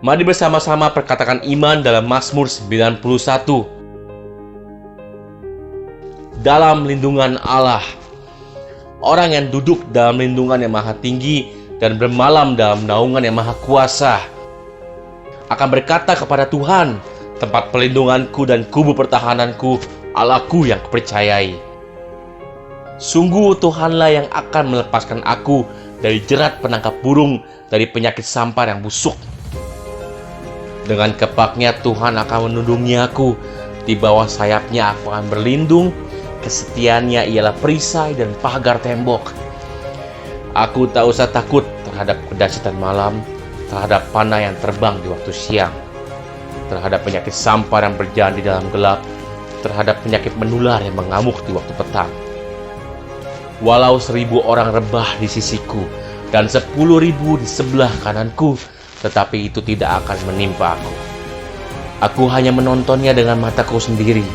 Mari bersama-sama perkatakan iman dalam Mazmur 91. Dalam lindungan Allah. Orang yang duduk dalam lindungan yang maha tinggi dan bermalam dalam naungan yang maha kuasa akan berkata kepada Tuhan, tempat pelindunganku dan kubu pertahananku, Allahku yang kupercayai. Sungguh Tuhanlah yang akan melepaskan aku dari jerat penangkap burung, dari penyakit sampar yang busuk. Dengan kepaknya Tuhan akan melindungi aku, di bawah sayapnya aku akan berlindung, kesetiaannya ialah perisai dan pagar tembok. Aku tak usah takut terhadap kedahsyatan malam, terhadap panah yang terbang di waktu siang, terhadap penyakit sampar yang berjalan di dalam gelap, terhadap penyakit menular yang mengamuk di waktu petang. Walau 1000 orang rebah di sisiku dan 10.000 di sebelah kananku, tetapi itu tidak akan menimpa aku. Aku hanya menontonnya dengan mataku sendiri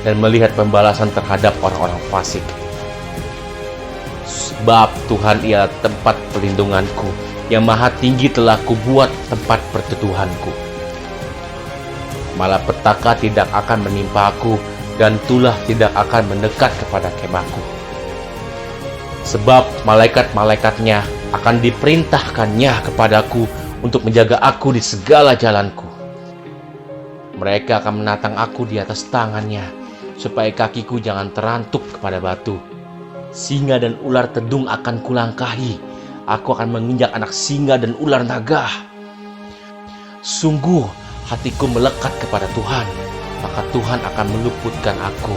dan melihat pembalasan terhadap orang-orang fasik. Sebab Tuhan ialah tempat perlindunganku, yang maha tinggi telah kubuat tempat perteduhanku. Malapetaka tidak akan menimpa aku, dan tulah tidak akan mendekat kepada kemahku. Sebab malaikat-malaikatnya akan diperintahkannya kepadaku untuk menjaga aku di segala jalanku. Mereka akan menatang aku di atas tangannya, supaya kakiku jangan terantuk kepada batu. Singa dan ular tedung akan kulangkahi. Aku akan menginjak anak singa dan ular naga. Sungguh hatiku melekat kepada Tuhan, maka Tuhan akan meluputkan aku.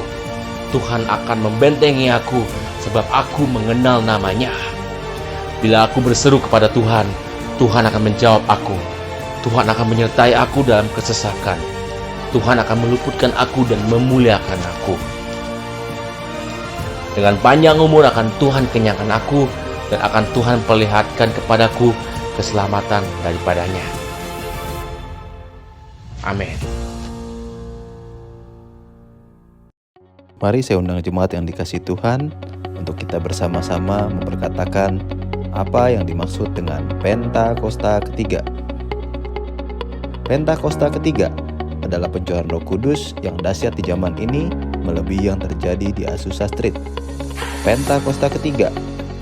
Tuhan akan membentengi aku, sebab aku mengenal namanya. Bila aku berseru kepada Tuhan, Tuhan akan menjawab aku. Tuhan akan menyertai aku dalam kesesakan. Tuhan akan meluputkan aku dan memuliakan aku. Dengan panjang umur akan Tuhan kenyangkan aku, dan akan Tuhan perlihatkan kepadaku keselamatan daripadanya. Amin. Mari saya undang jemaat yang dikasihi Tuhan untuk kita bersama-sama memperkatakan apa yang dimaksud dengan Pentakosta ketiga. Pentakosta ketiga adalah pencurahan Roh Kudus yang dahsyat di zaman ini melebihi yang terjadi di Azusa Street. Pentakosta ketiga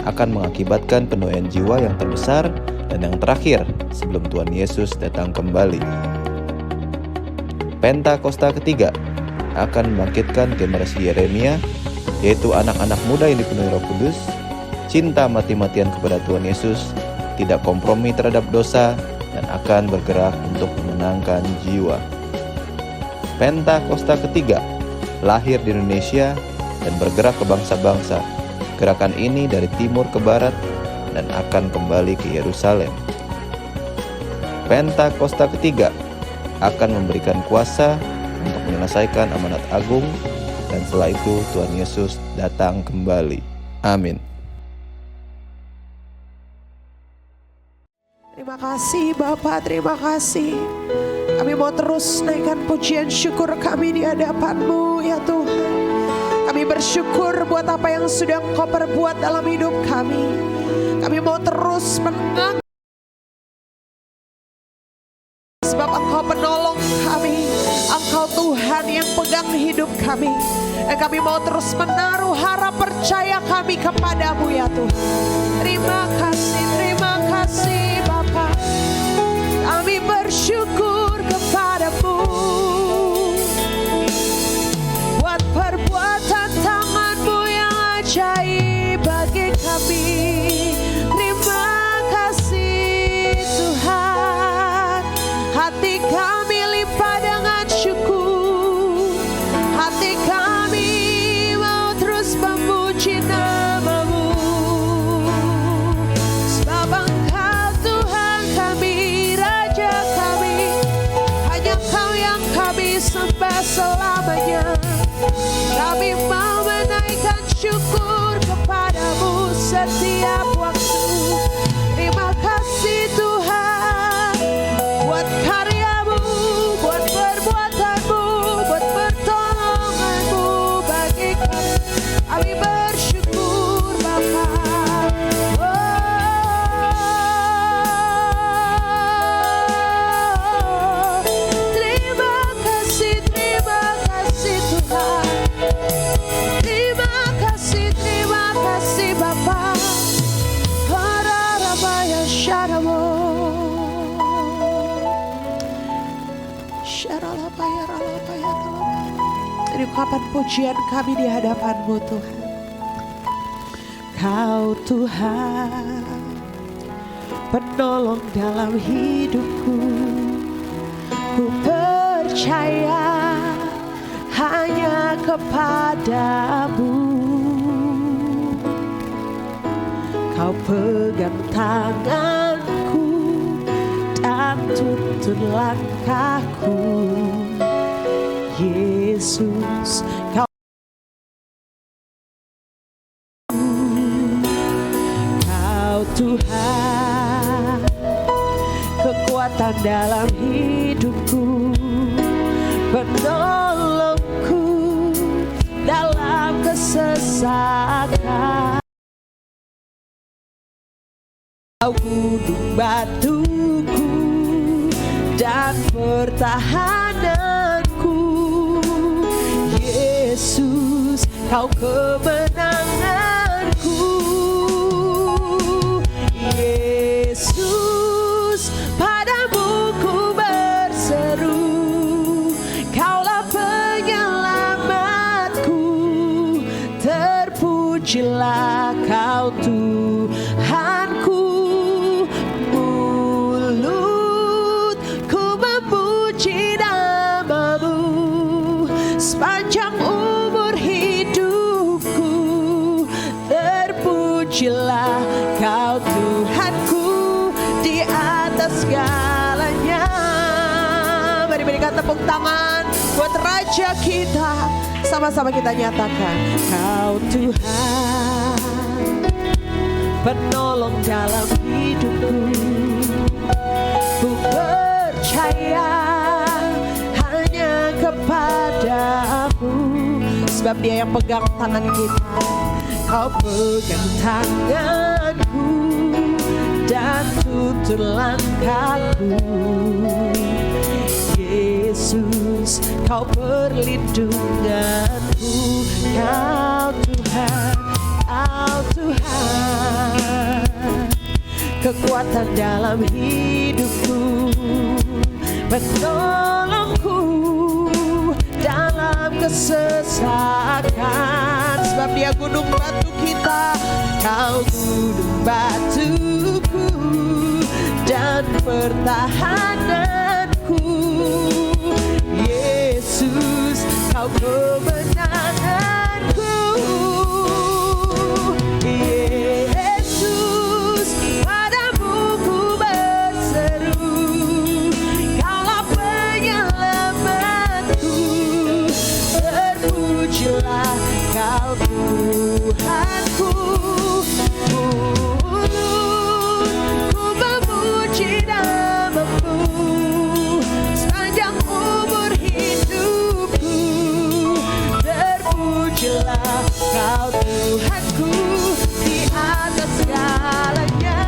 akan mengakibatkan penuaian jiwa yang terbesar dan yang terakhir sebelum Tuhan Yesus datang kembali. Pentakosta ketiga akan membangkitkan generasi Yeremia, yaitu anak-anak muda yang dipenuhi Roh Kudus, cinta mati-matian kepada Tuhan Yesus, tidak kompromi terhadap dosa, dan akan bergerak untuk memenangkan jiwa. Pentakosta ketiga lahir di Indonesia dan bergerak ke bangsa-bangsa. Gerakan ini dari timur ke barat dan akan kembali ke Yerusalem. Pentakosta ketiga akan memberikan kuasa untuk menyelesaikan amanat agung, dan setelah itu Tuhan Yesus datang kembali. Amin. Terima kasih Bapak, terima kasih. Kami mau terus naikkan pujian syukur kami di hadapan-Mu ya Tuhan. Kami bersyukur buat apa yang sudah Engkau perbuat dalam hidup kami. Kami mau terus menang, sebab Engkau penolong kami. Engkau Tuhan yang pegang hidup kami. Dan kami mau terus menaruh harap percaya kami kepadamu ya Tuhan. Terima kasih Bapa. Kami bersyukur kepadamu buat perbuatan tangan-Mu yang ajaib bagi kami. Terima kasih Tuhan. Hati kami limpah dengan syukur. Hati kami mau terus memuji nama-Mu. Sebab Engkau Tuhan kami, Raja kami. Hanya Kau yang kami sembah selamanya. Kami mau menaikkan syukur kepadamu setiap waktu. Terima kasih Tuhan buat karya-Mu, buat perbuatan-Mu, buat pertolongan-Mu bagi kami. Kami bersyukur Bapa. Oh, Dari ungkapan pujian kami di hadapan-Mu Tuhan. Kau Tuhan, penolong dalam hidupku. Ku percaya hanya kepadamu. Kau pegang tanganku dan tuntun langkahku. Yesus, Kau Tuhan, kekuatan dalam hidupku, penolongku dalam kesesakan. Kau gunung batuku dan pertahananku. Yesus, Kau kemenanganku. Yesus, padamu ku berseru, Kaulah penyelamatku. Terpujilah Kau Tuhanku. Mulutku memuji nama-Mu sepanjang umur hidupku. Terpujilah Kau Tuhanku di atas segalanya. Mari berikan tepuk tangan buat Raja kita. Sama-sama kita nyatakan, Kau Tuhan, penolong dalam hidupku. Ku percaya hanya kepadamu, sebab Dia yang pegang tangan kita. Kau pegang tanganku dan tuntun langkahku. Yesus, Kau perlindunganku. Kau Tuhan, Kau Tuhan, kekuatan dalam hidupku, penolongku dalam kesesakan. Sebab Dia gunung batu kita. Kau gunung batuku dan pertahananku. Yesus, Kau kemenanganku. Yesus, padamu ku berseru, Kaulah penyelamatku. Terpujilah Kau Tuhanku. Mulutku memuji nama-Mu sepanjang umur hidupku. Terpujilah Kau Tuhanku di atas segalanya.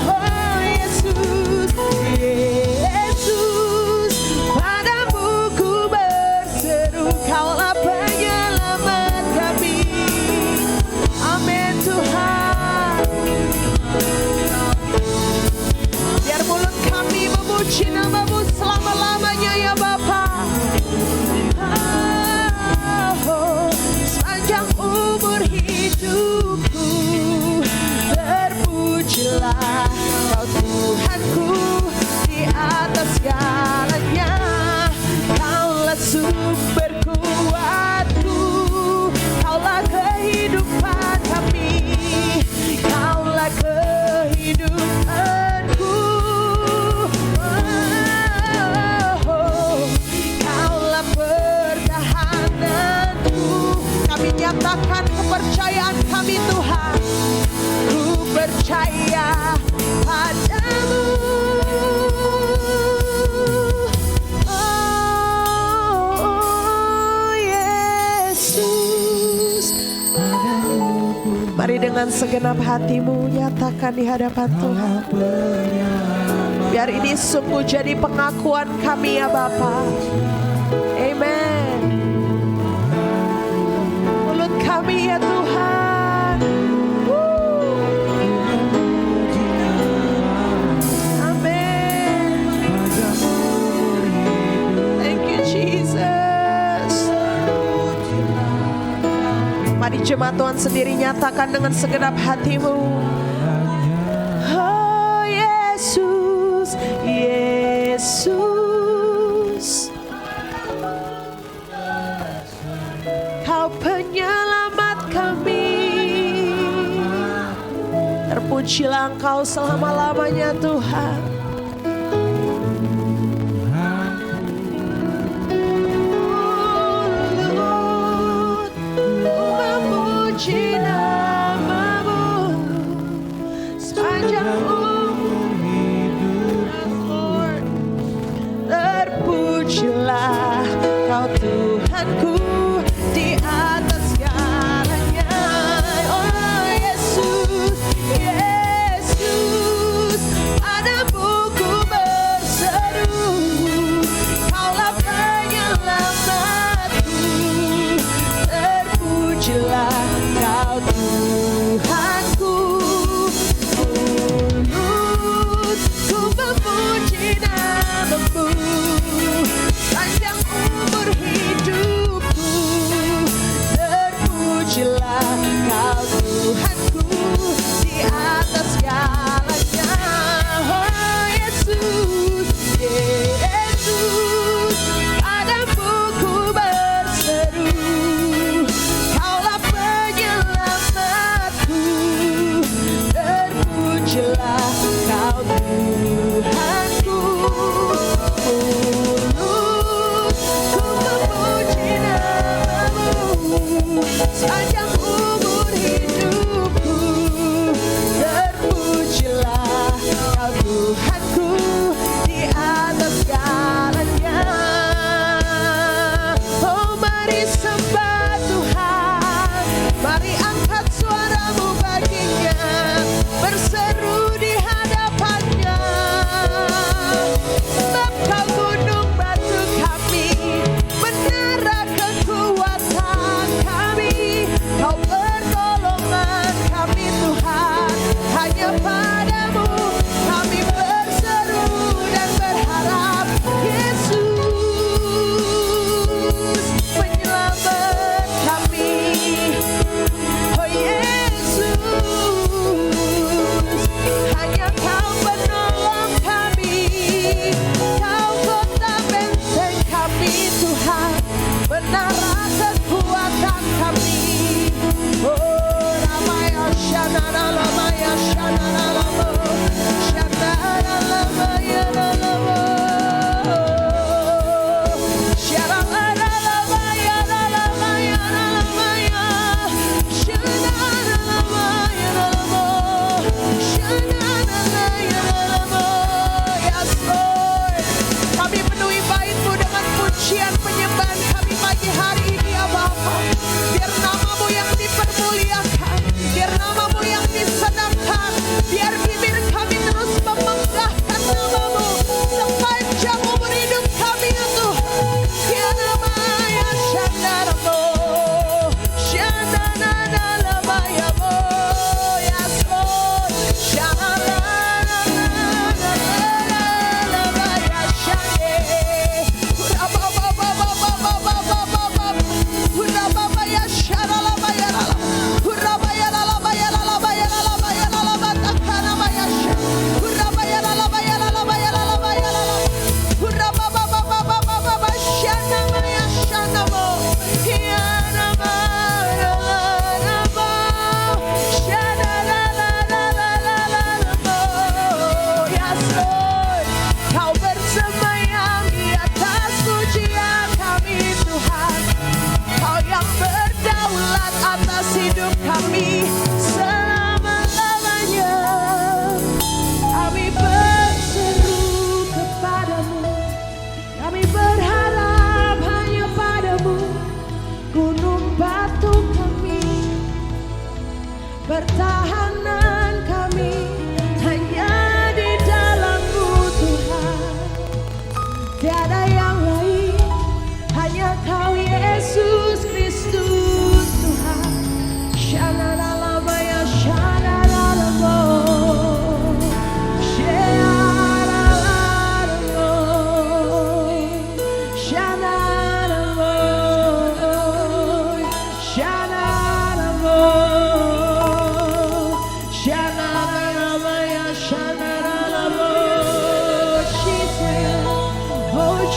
Oh Yesus, Yesus, padamu ku berseru, Kaulah penyelamat kami. Amin Tuhan. Biar mulut kami memuji nama-Mu selama-lamanya ya Bapa. Sepanjang umur hidupku. Terpujilah Kau Tuhanku di atas segalanya. Kaulah sumber kuatku, Kaulah kehidupan kami, Kaulah kehidupanku. Kaulah pertahananku. Kami nyatakan kepercayaan kami Tuhan. Ku percaya padamu. Oh Yesus, padamu. Mari dengan segenap hatimu nyatakan di hadapan Tuhan. Biar ini sungguh jadi pengakuan kami ya Bapa. Amen. Mulut kami ya Tuhan. Amen. Thank Jemaat Tuhan sendiri nyatakan dengan segenap hatimu. Oh Yesus, Yesus, Kau penyelamat kami. Terpujilah Engkau selama-lamanya Tuhan. Memuji namamu sepanjang umur hidupku. Terpujilah Kau Tuhanku di atas segalanya. Oh Yesus, Yesus, padamu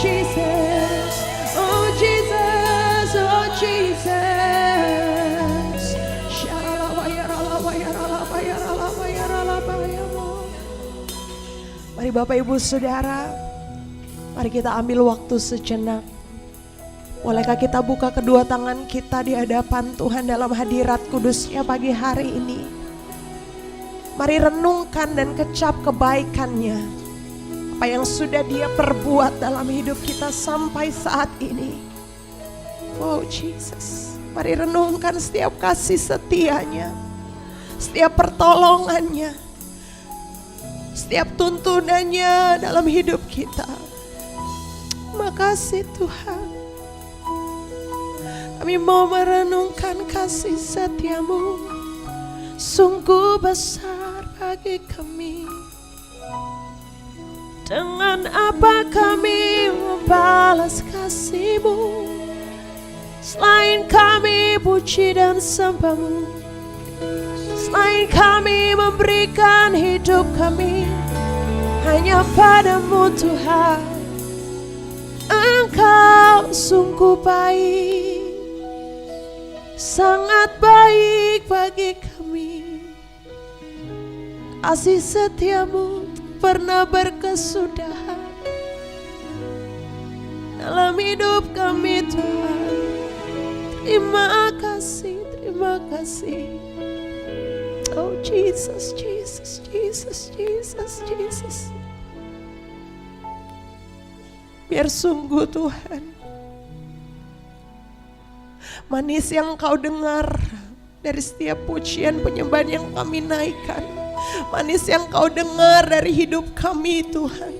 Jesus, oh Jesus, oh Jesus. Mari Bapak Ibu Saudara, mari kita ambil waktu sejenak. Bolehkah kita buka kedua tangan kita di hadapan Tuhan dalam hadirat kudusnya pagi hari ini. Mari renungkan dan kecap kebaikannya. Apa yang sudah Dia perbuat dalam hidup kita sampai saat ini. Oh Jesus, mari renungkan setiap kasih setianya, setiap pertolongannya, setiap tuntunannya dalam hidup kita. Makasih Tuhan. Kami mau merenungkan kasih setiamu, sungguh besar bagi kami. Dengan apa kami membalas kasih-Mu, selain kami puji dan sembah-Mu, selain kami memberikan hidup kami hanya pada-Mu Tuhan. Engkau sungguh baik, sangat baik bagi kami. Kasih setiamu pernah berkesudahan dalam hidup kami Tuhan. Terima kasih, terima kasih. Oh Jesus, Jesus, Jesus, Jesus, Jesus. Biar sungguh Tuhan, manis yang Kau dengar dari setiap pujian penyembahan yang kami naikkan, manis yang Kau dengar dari hidup kami Tuhan.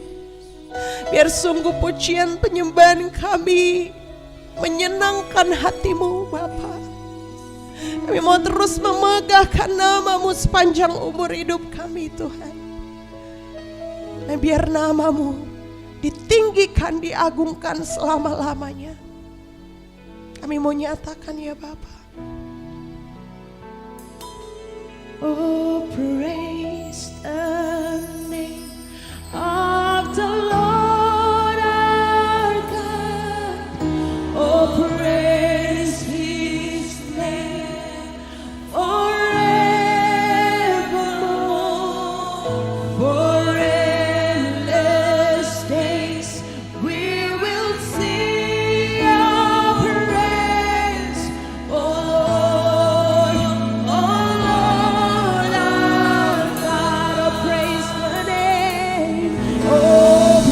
Biar sungguh pujian penyembahan kami menyenangkan hati-Mu Bapa. Kami mau terus memegahkan nama-Mu sepanjang umur hidup kami Tuhan. Dan biar nama-Mu ditinggikan, diagungkan selama-lamanya. Kami mau nyatakan ya Bapa. Oh, praise the name of the Lord our God. Oh, praise His name forevermore. For endless days we will sing your praise. Oh Lord, our God, oh praise the name. Oh,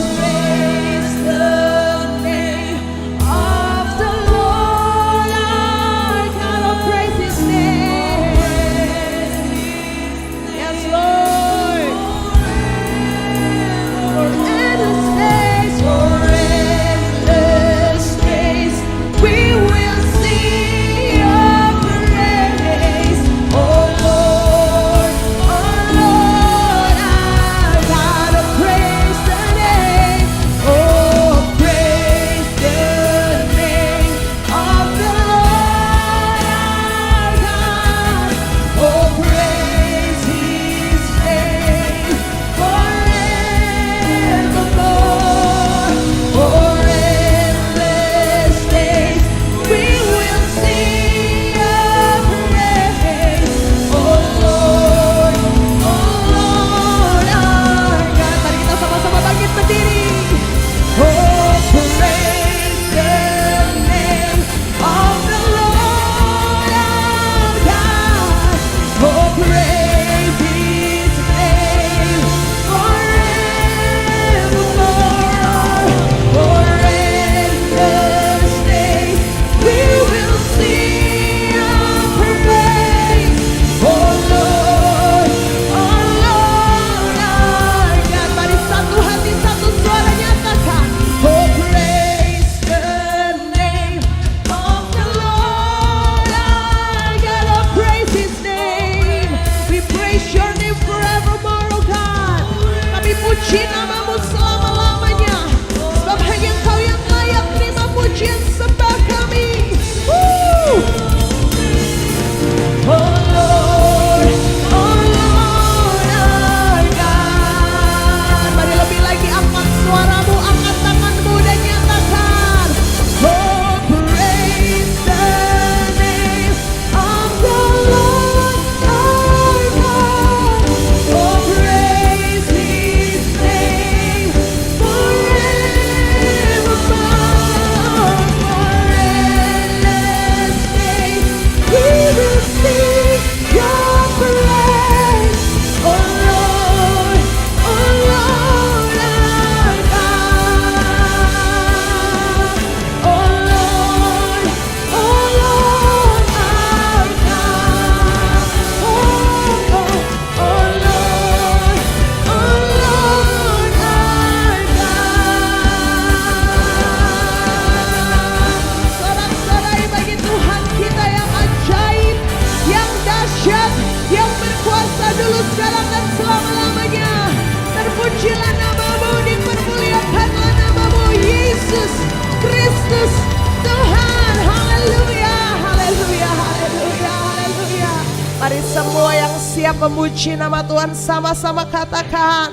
memuji nama Tuhan, sama-sama katakan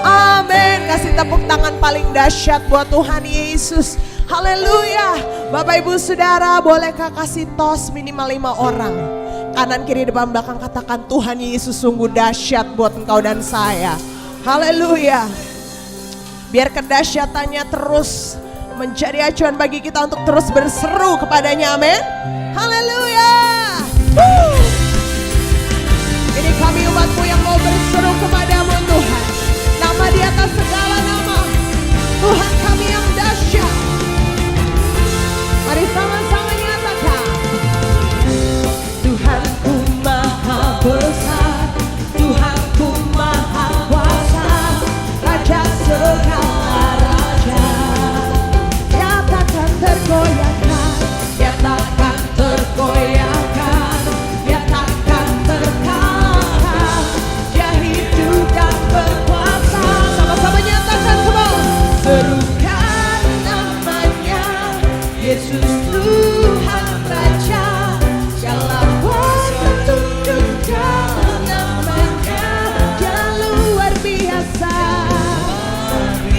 amin. Kasih tepuk tangan paling dahsyat buat Tuhan Yesus. Haleluya. Bapak ibu saudara, bolehkah kasih tos minimal 5 orang? Kanan kiri depan belakang, katakan Tuhan Yesus sungguh dahsyat buat engkau dan saya. Haleluya. Biar kedahsyatannya terus menjadi acuan bagi kita untuk terus berseru kepadanya, amin. Haleluya. Ini kami umatmu yang mau berseru kepadamu Tuhan. Nama di atas segala nama, Tuhan kami yang dahsyat. Mari sama-sama nyatakan, Tuhanku maha besar, Tuhanku maha kuasa, Raja segala raja. Dia takkan tergoyahkan, dia takkan tergoyahkan, dia takkan terkalahkan. Dia hidup dan berkuasa. Sama-sama nyatakan semua. Serukan namanya, Yesus Tuhan Raja. Segala kuasa tunduk dalam namanya, Dia luar biasa.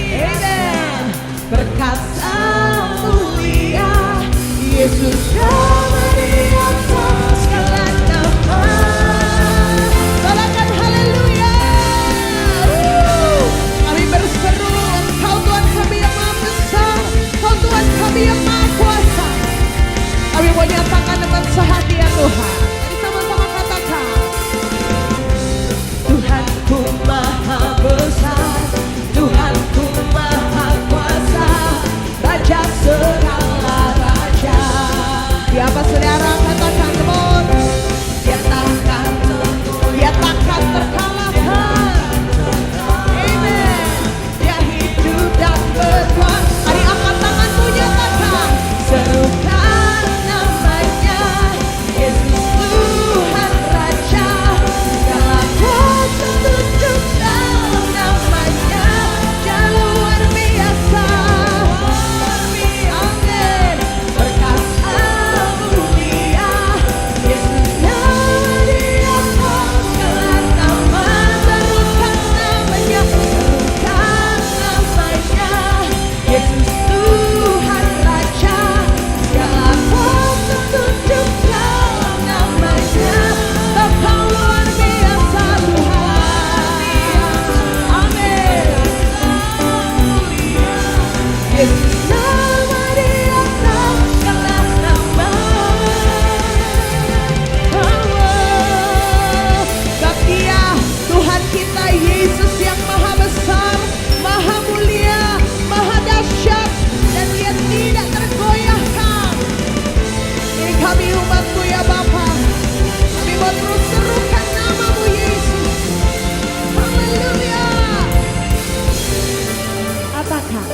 Amen. Perkasa mulia, Yesus nama di atas segala nama. Katakan haleluya. Kami berseru, Engkau Tuhan kami yang maha besar, Engkau Tuhan kami yang maha kuasa. Kami mau nyatakan dengan sehati ya Tuhan. Mari sama-sama katakan, Tuhanku maha besar, Tuhanku maha kuasa, Raja segala raja. Siapa saudara katakan teman, dia takkan terkalahkan. Amen. Dia hidup dan berkuasa. Mari angkat tanganmu nyatakan, serukan namanya, Yesus Tuhan Raja. Segala kuasa tunduk dalam namanya, Dia luar biasa. Amin. Perkasa mulia, Yesus nama di atas segala nama. Serukan namanya, serukan namanya, Yesus Tuhan Raja. Segala kuasa tunduk dalam namanya, Bapa luar biasa Tuhan. Amin. Yesus nama di atas segala nama. Sebab Dia Tuhan kita Yesus yang maha besar, maha mulia, maha dahsyat, dan Dia tidak tergoyahkan. Ini kami umatmu ya Bapa, kami mau terus serukan namamu Yesus. Haleluya. Katakan,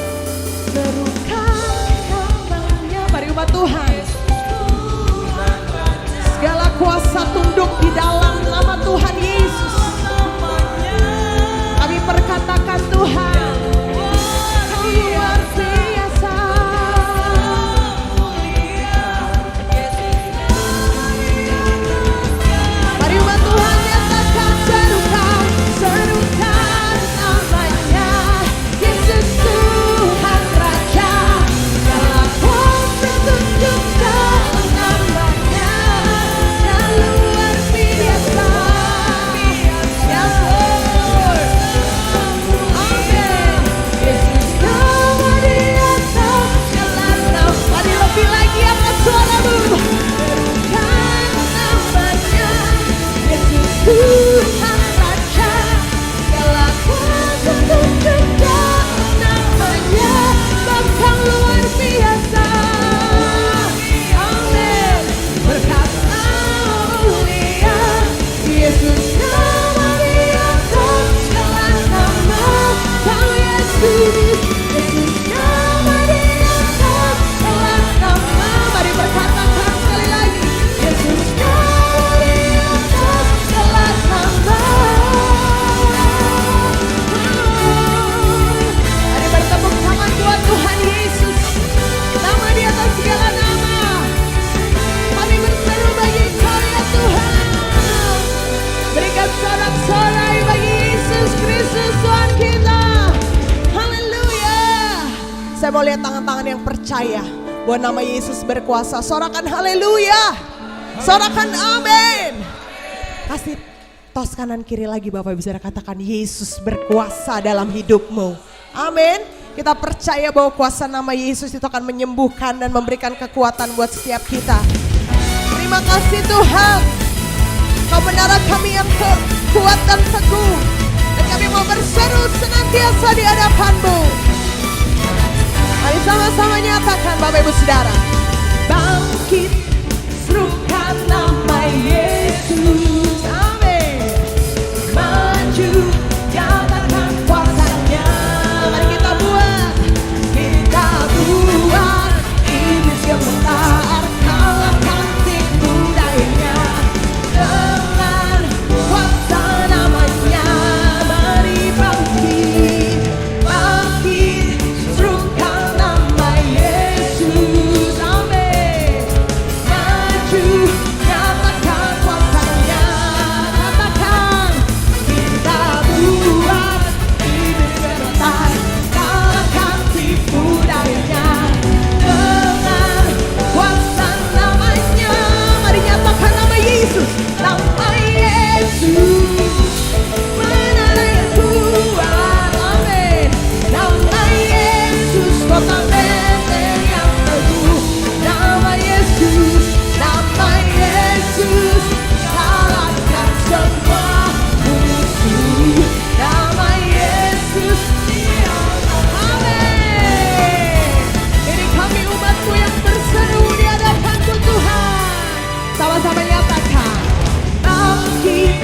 serukan namanya. Mari umat Tuhan, segala kuasa tunduk di dalam nama Tuhan Yesus. Kami perkatakan Tuhan, Kau luar biasa. Mari umat Tuhan nyatakan, serukan namanya, Yesus Tuhan Saya mau lihat tangan-tangan yang percaya bahwa nama Yesus berkuasa. Sorakan haleluya. Sorakan amin. Kasih tos kanan kiri lagi Bapak Ibu Saudara, katakan Yesus berkuasa dalam hidupmu. Amin. Kita percaya bahwa kuasa nama Yesus itu akan menyembuhkan dan memberikan kekuatan buat setiap kita. Terima kasih Tuhan. Kau menara kami yang kuat dan teguh. Dan kami mau berseru senantiasa di hadapan-Mu. Mari sama-sama nyatakan Bapak Ibu Saudara. Bangkit, serukan nama Yesus. Amin. Maju, nyatakan kuasanya. Mari kita buat iblis gemetar, kalahkan tipu dayanya. Dengan kuasa namanya, mari bangkit, bangkit, serukan nama Yesus. Amin. Maju, nyatakan kuasanya. Katakan, kita buat iblis gemetar, kalahkan tipu dayanya. Dengan kuasa namanya, mari nyatakan nama Yesus. Nama Yesus, menara yang kuat. Amin. Nama Yesus, kota benteng yang teguh. Nama Yesus, kalahkan semua musuh. Nama Yesus, amin. Ini kami umat-Mu yang berseru di hadapan-Mu Tuhan. Sama-sama nyatakan. Bangkit,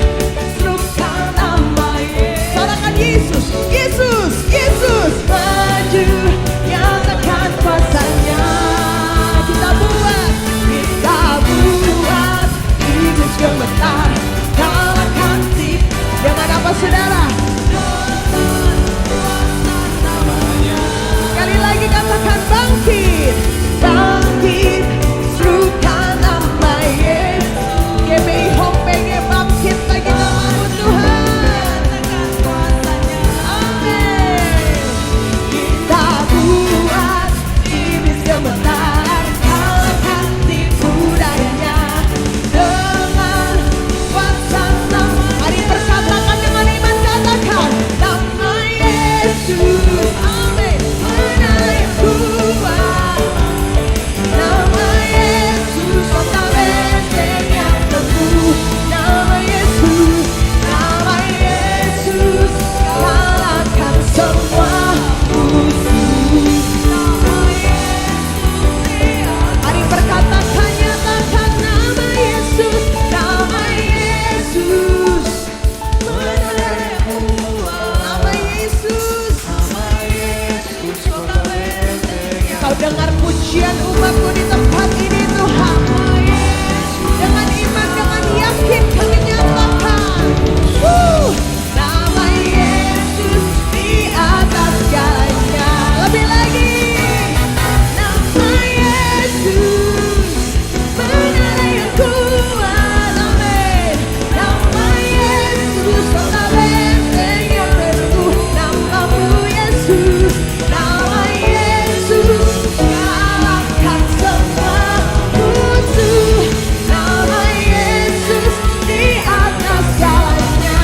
serukan nama Yesus. Sorakan Yesus, Yesus, Yesus. Maju, nyatakan kuasanya. Kita buat iblis gemetar, kalahkan tipu. Dengan apa saudara? Sekali lagi katakan bangkit, bangkit, serukan nama Yesus. GBI Home pengen bangkit lagi nama-Mu Tuhan. Amin. Kita buat iblis gemetar, kalahkan tipu dayanya. Dengan kuasa nama, mari perkatakan dengan iman, katakan nama Yesus. Amin. Menara yang kuat. Nama Yesus, kota benteng yang teguh. Nama Yesus, kalahkan semua musuh. Mari perkatakan, nyatakan nama Yesus. Nama Yesus, menara yang kuat. Nama Yesus, kota benteng. Kau dengar pujian umat-Mu di tempat ini Tuhan. Dengan iman, dengan yakin kami nyatakan. Nama Yesus di atas segalanya. Lebih lagi. Nama Yesus, menara yang kuat. Amin. Nama Yesus, kota benteng yang teguh. Nama-Mu Yesus, nama Yesus, kalahkan semua musuh. Nama Yesus di atas segalanya.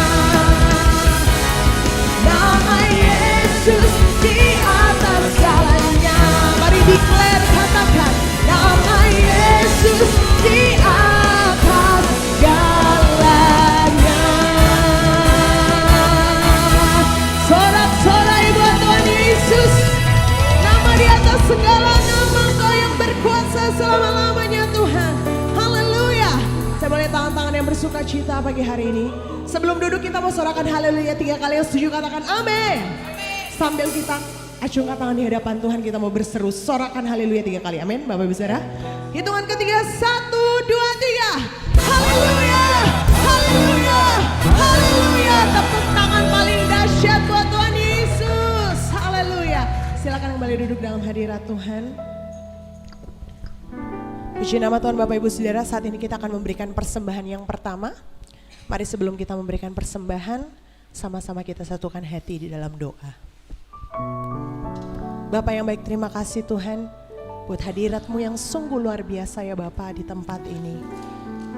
Nama Yesus di atas segalanya. Mari declare, katakan nama Yesus di atas segalanya. Sorak-sorai buat Tuhan Yesus. Nama di atas segala nama, Engkau yang berkuasa selama-lamanya Tuhan. Haleluya. Saya boleh tangan-tangan yang bersuka cita pagi hari ini. Sebelum duduk kita mau sorakan haleluya 3 kali. Yang setuju katakan amin. Sambil kita acungkan tangan di hadapan Tuhan, kita mau berseru sorakan haleluya 3 kali. Amin Bapak Ibu Saudara. Hitungan ketiga, 1, 2, 3. Haleluya, haleluya, haleluya. Tepuk tangan paling dahsyat buat Tuhan Yesus. Haleluya. Silakan kembali duduk dalam hadirat Tuhan. Puji nama Tuhan Bapak Ibu Saudara. Saat ini kita akan memberikan persembahan yang pertama. Mari sebelum kita memberikan persembahan, sama-sama kita satukan hati di dalam doa. Bapa yang baik, terima kasih Tuhan buat hadirat-Mu yang sungguh luar biasa ya Bapa di tempat ini.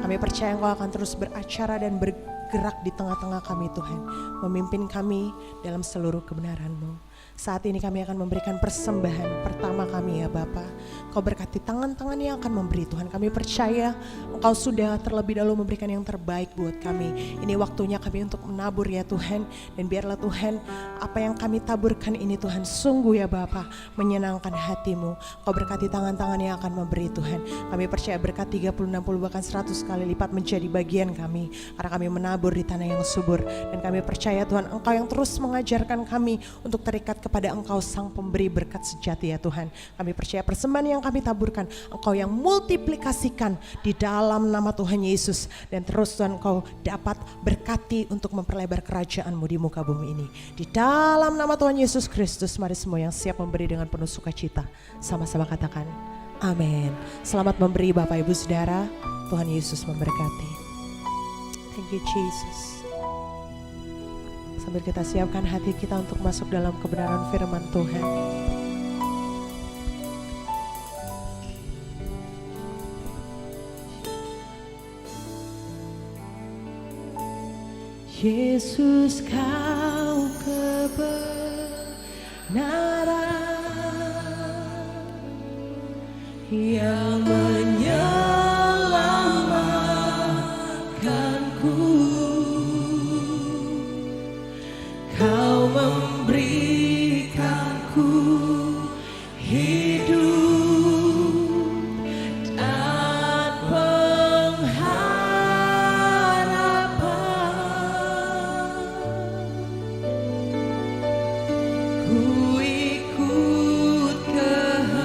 Kami percaya Engkau akan terus beracara dan bergerak di tengah-tengah kami Tuhan. Memimpin kami dalam seluruh kebenaran-Mu. Saat ini kami akan memberikan persembahan pertama kami ya Bapa. Kau berkati tangan-tangan yang akan memberi Tuhan. Kami percaya Engkau sudah terlebih dahulu memberikan yang terbaik buat kami. Ini waktunya kami untuk menabur ya Tuhan. Dan biarlah Tuhan apa yang kami taburkan ini Tuhan sungguh ya Bapa menyenangkan hati-Mu. Kau berkati tangan-tangan yang akan memberi Tuhan. Kami percaya berkat 30, 60 bahkan 100 kali lipat menjadi bagian kami. Karena kami menabur di tanah yang subur. Dan kami percaya Tuhan Engkau yang terus mengajarkan kami untuk terikat kepada Engkau sang pemberi berkat sejati ya Tuhan. Kami percaya persembahan yang kami taburkan Engkau yang multiplikasikan di dalam nama Tuhan Yesus. Dan terus Tuhan Engkau dapat berkati untuk memperlebar kerajaan-Mu di muka bumi ini. Di dalam nama Tuhan Yesus Kristus, mari semua yang siap memberi dengan penuh sukacita sama-sama katakan amin. Selamat memberi Bapak Ibu Saudara. Tuhan Yesus memberkati. Thank you Jesus. Sambil kita siapkan hati kita untuk masuk dalam kebenaran firman Tuhan. Yesus Kau kebenaran yang menyelamatkanku. Kau memberikanku hidup dan pengharapan. Ku ikut kehendak-Mu.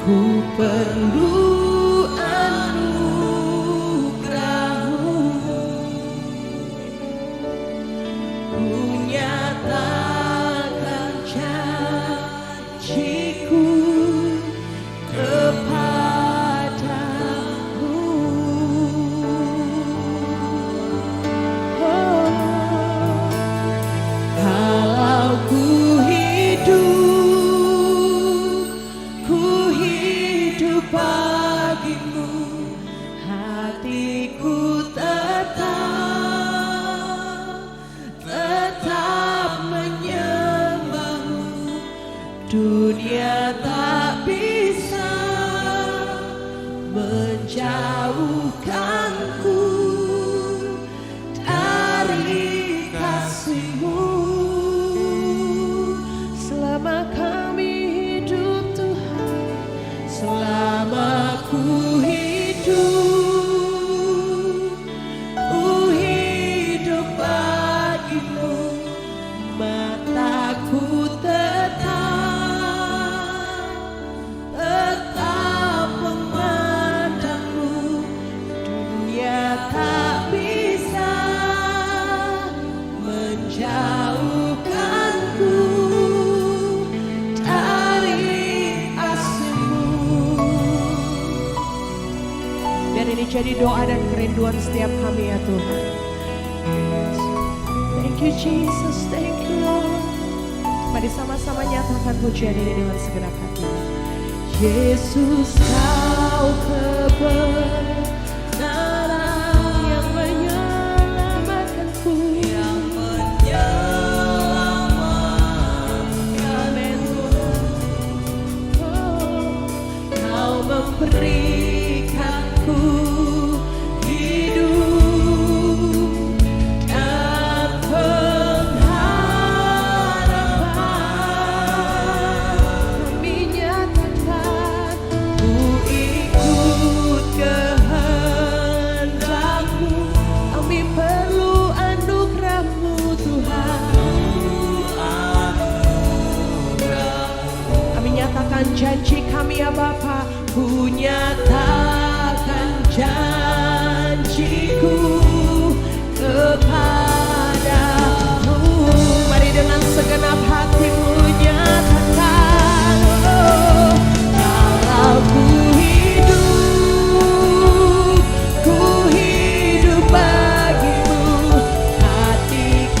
Ku perlu dunia tak bisa menjauhkanku dari kasih-Mu. Selama kami hidup Tuhan, selama ku hidup bagi-Mu, mataku tetap memandang-Mu. Dunia tak bisa menjauhkanku dari kasih-Mu. Biar ini jadi doa dan kerinduan setiap kami ya Tuhan. Thank you Jesus, thank you Lord. Mari sama-sama nyatakan pujian ini dengan segenap hati. Yesus Kau kebenaran yang menyelamatkanku, yang menyelamatkan. Amin. Oh, Kau memberikanku hidup dan pengharapan. Kami nyatakan ku ikut kehendak-Mu. Kami perlu anugerah-Mu Tuhan. Kami nyatakan janji kami ya Bapa. Ku nyatakan janjiku kepadamu. Mari dengan segenap hatimu nyatakan, oh, kalau ku hidup bagi-Mu, hatiku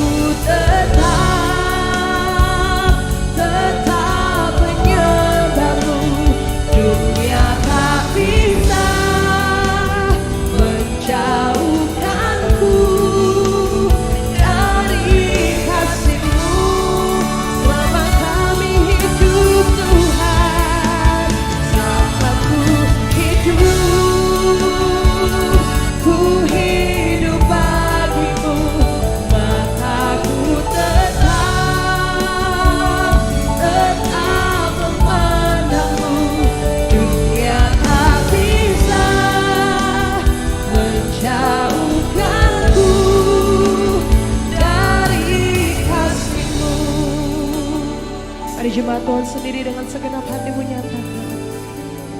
Mari jemaat Tuhan sendiri dengan segenap hatimu nyatakan,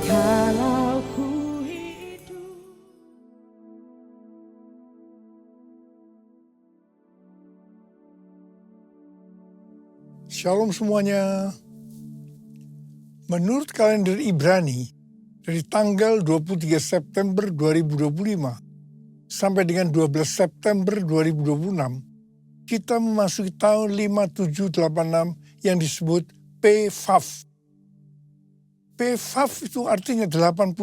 kalau ku hidup. Shalom semuanya. Menurut kalender Ibrani, dari tanggal 23 September 2025 sampai dengan 12 September 2026, kita memasuki tahun 5786 yang disebut PVAV. PVAV itu artinya 86.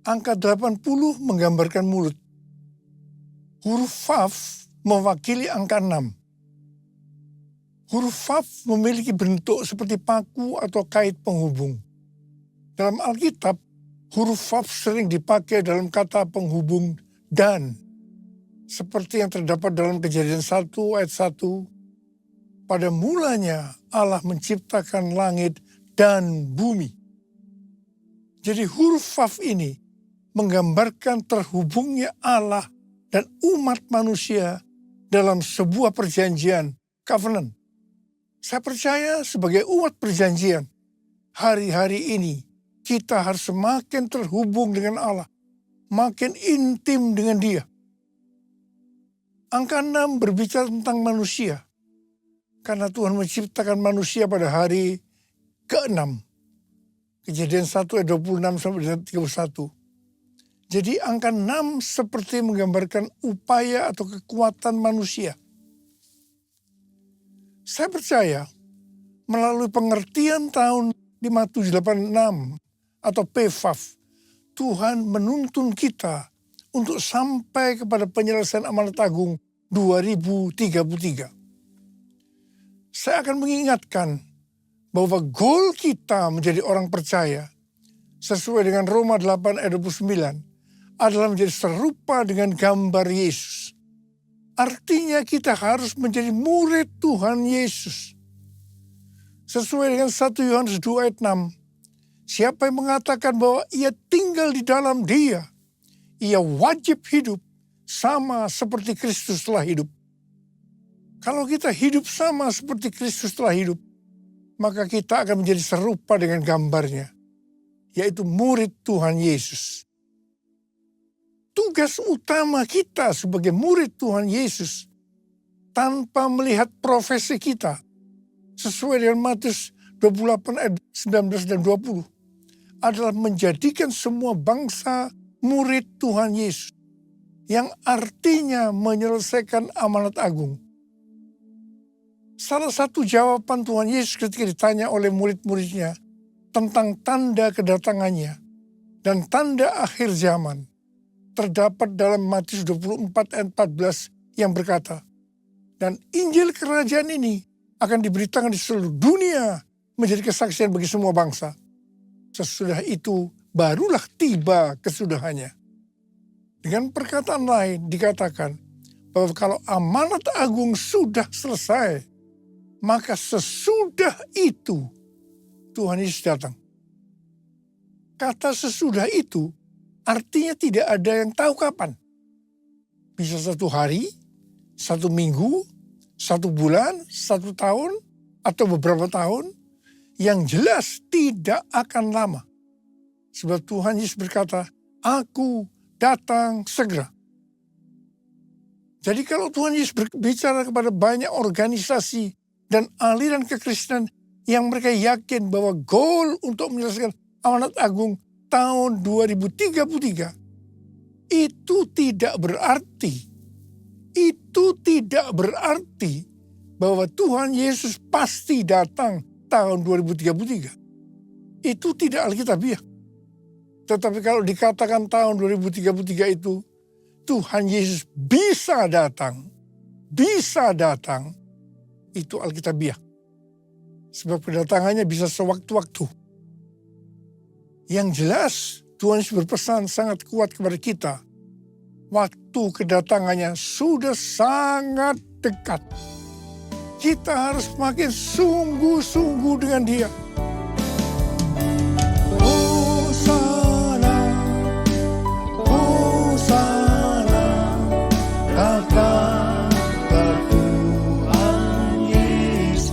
Angka 80 menggambarkan mulut. Huruf VAV mewakili angka 6. Huruf VAV memiliki bentuk seperti paku atau kait penghubung. Dalam Alkitab, huruf VAV sering dipakai dalam kata penghubung dan. Seperti yang terdapat dalam Kejadian 1 ayat 1. Pada mulanya Allah menciptakan langit dan bumi. Jadi huruf VAV ini menggambarkan terhubungnya Allah dan umat manusia dalam sebuah perjanjian covenant. Saya percaya sebagai umat perjanjian, hari-hari ini kita harus semakin terhubung dengan Allah, makin intim dengan Dia. Angka 6 berbicara tentang manusia, karena Tuhan menciptakan manusia pada hari ke-6. Kejadian 1 ayat 26 sampai 31. Jadi angka 6 seperti menggambarkan upaya atau kekuatan manusia. Saya percaya melalui pengertian tahun 5786 atau PVAV, Tuhan menuntun kita untuk sampai kepada penyelesaian amanat agung 2033. Saya akan mengingatkan bahwa goal kita menjadi orang percaya sesuai dengan Roma 8 ayat 29 adalah menjadi serupa dengan gambar Yesus. Artinya kita harus menjadi murid Tuhan Yesus. Sesuai dengan 1 Yohanes 2 ayat 6, siapa yang mengatakan bahwa ia tinggal di dalam Dia, ia wajib hidup sama seperti Kristus telah hidup. Kalau kita hidup sama seperti Kristus telah hidup, maka kita akan menjadi serupa dengan gambarnya, yaitu murid Tuhan Yesus. Tugas utama kita sebagai murid Tuhan Yesus, tanpa melihat profesi kita, sesuai dengan Matius 28 ayat 19 dan 20, adalah menjadikan semua bangsa murid Tuhan Yesus, yang artinya menyelesaikan amanat agung. Salah satu jawaban Tuhan Yesus ketika ditanya oleh murid-muridnya tentang tanda kedatangannya dan tanda akhir zaman terdapat dalam Matius 24 ayat 14 yang berkata, dan Injil kerajaan ini akan diberitakan di seluruh dunia menjadi kesaksian bagi semua bangsa. Sesudah itu barulah tiba kesudahannya. Dengan perkataan lain dikatakan bahwa kalau amanat agung sudah selesai, maka sesudah itu Tuhan Yesus datang. Kata sesudah itu artinya tidak ada yang tahu kapan. Bisa 1 hari, 1 minggu, 1 bulan, 1 tahun, atau beberapa tahun. Yang jelas tidak akan lama. Sebab Tuhan Yesus berkata, aku datang segera. Jadi kalau Tuhan Yesus berbicara kepada banyak organisasi dan aliran kekristenan yang mereka yakin bahwa goal untuk menyelesaikan amanat agung tahun 2033, itu tidak berarti bahwa Tuhan Yesus pasti datang tahun 2033. Itu tidak alkitabiah. Tetapi kalau dikatakan tahun 2033 itu Tuhan Yesus bisa datang, itu alkitabiah. Sebab kedatangannya bisa sewaktu-waktu. Yang jelas Tuhan Yesus berpesan sangat kuat kepada kita. Waktu kedatangannya sudah sangat dekat. Kita harus makin sungguh-sungguh dengan Dia. Hosana, Hosana, kata Tuhan Yesus.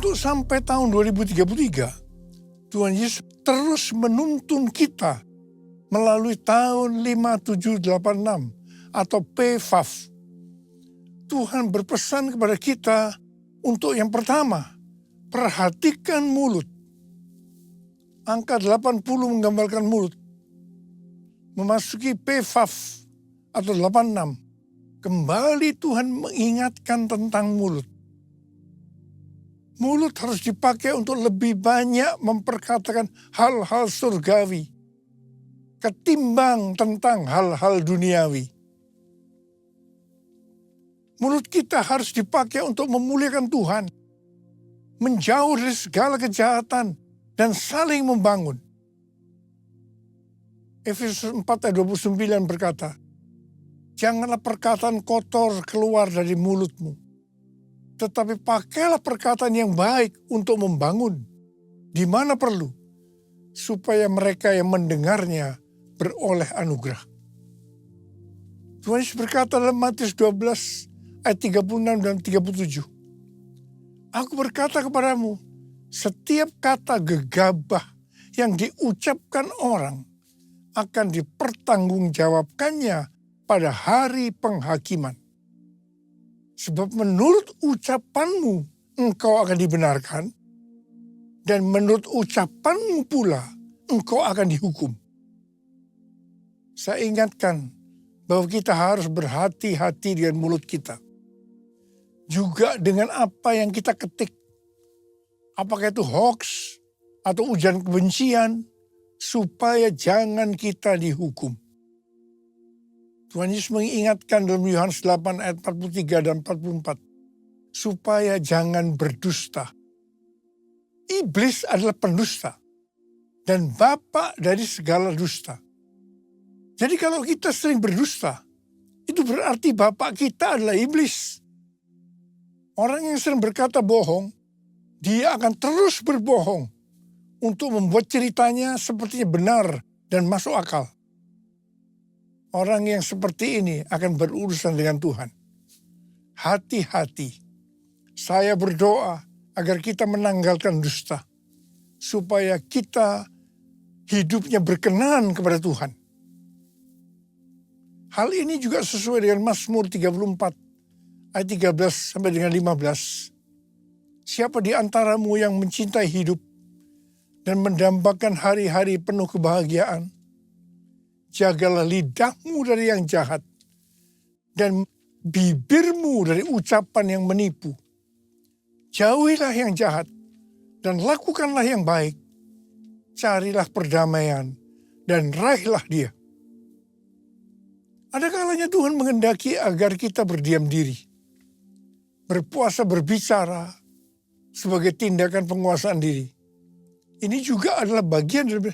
untuk sampai tahun 2033, Tuhan Yesus terus menuntun kita melalui tahun 5786 atau PFAF. Tuhan berpesan kepada kita untuk yang pertama, perhatikan mulut. Angka 80 menggambarkan mulut. Memasuki PFAF atau 86, kembali Tuhan mengingatkan tentang mulut. Mulut harus dipakai untuk lebih banyak memperkatakan hal-hal surgawi ketimbang tentang hal-hal duniawi. Mulut kita harus dipakai untuk memuliakan Tuhan, menjauh dari segala kejahatan, dan saling membangun. Efesus 4 ayat 29 berkata, janganlah perkataan kotor keluar dari mulutmu, tetapi pakailah perkataan yang baik untuk membangun, di mana perlu, supaya mereka yang mendengarnya beroleh anugerah. Tuhan Yesus berkata dalam Matius 12 ayat 36 dan 37, aku berkata kepadamu, setiap kata gegabah yang diucapkan orang akan dipertanggungjawabkannya pada hari penghakiman. Sebab menurut ucapanmu engkau akan dibenarkan, dan menurut ucapanmu pula engkau akan dihukum. Saya ingatkan bahwa kita harus berhati-hati dengan mulut kita. Juga dengan apa yang kita ketik. Apakah itu hoax atau ujian kebencian, supaya jangan kita dihukum. Tuhan Yesus mengingatkan dalam Yohanes 8 ayat 43 dan 44, supaya jangan berdusta. Iblis adalah pendusta dan bapa dari segala dusta. Jadi kalau kita sering berdusta, itu berarti bapak kita adalah iblis. Orang yang sering berkata bohong, dia akan terus berbohong untuk membuat ceritanya sepertinya benar dan masuk akal. Orang yang seperti ini akan berurusan dengan Tuhan. Hati-hati. Saya berdoa agar kita menanggalkan dusta, supaya kita hidupnya berkenan kepada Tuhan. Hal ini juga sesuai dengan Mazmur 34 ayat 13 sampai dengan 15. Siapa di antaramu yang mencintai hidup dan mendambakan hari-hari penuh kebahagiaan? Jagalah lidahmu dari yang jahat dan bibirmu dari ucapan yang menipu. Jauhilah yang jahat dan lakukanlah yang baik. Carilah perdamaian dan raihlah dia. Ada kalanya Tuhan menghendaki agar kita berdiam diri. Berpuasa berbicara sebagai tindakan penguasaan diri. Ini juga adalah bagian dari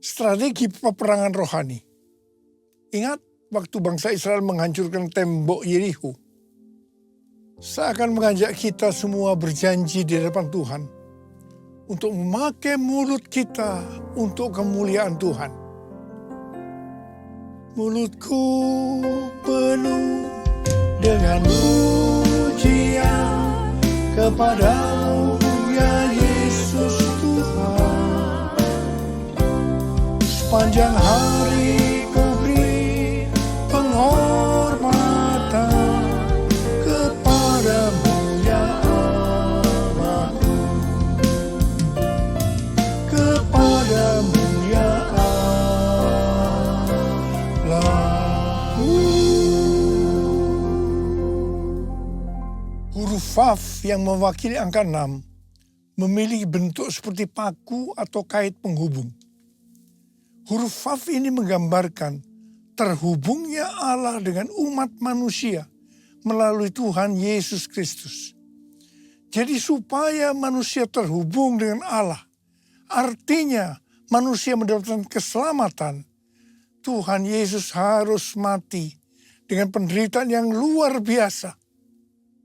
strategi peperangan rohani. Ingat waktu bangsa Israel menghancurkan tembok Yerikho. Saya akan mengajak kita semua berjanji di hadapan Tuhan untuk memakai mulut kita untuk kemuliaan Tuhan. Mulutku penuh dengan pujian kepadamu ya Yesus Tuhan. Sepanjang hari kau beri penghormatan kepadamu ya Allahku. Kepadamu ya Allahku. Huruf Vav yang mewakili angka 6 memiliki bentuk seperti paku atau kait penghubung. Huruf Vav ini menggambarkan terhubungnya Allah dengan umat manusia melalui Tuhan Yesus Kristus. Jadi supaya manusia terhubung dengan Allah, artinya manusia mendapatkan keselamatan, Tuhan Yesus harus mati dengan penderitaan yang luar biasa.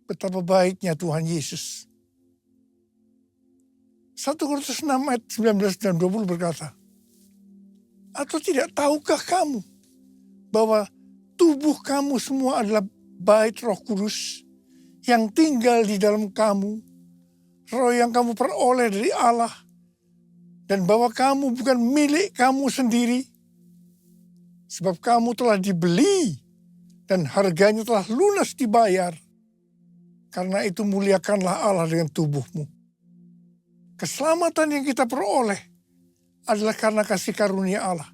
Betapa baiknya Tuhan Yesus. 1 Korintus 6 ayat 19 dan 20 berkata, atau tidak tahukah kamu bahwa tubuh kamu semua adalah bait Roh Kudus yang tinggal di dalam kamu, roh yang kamu peroleh dari Allah, dan bahwa kamu bukan milik kamu sendiri, sebab kamu telah dibeli dan harganya telah lunas dibayar. Karena itu muliakanlah Allah dengan tubuhmu. Keselamatan yang kita peroleh adalah karena kasih karunia Allah,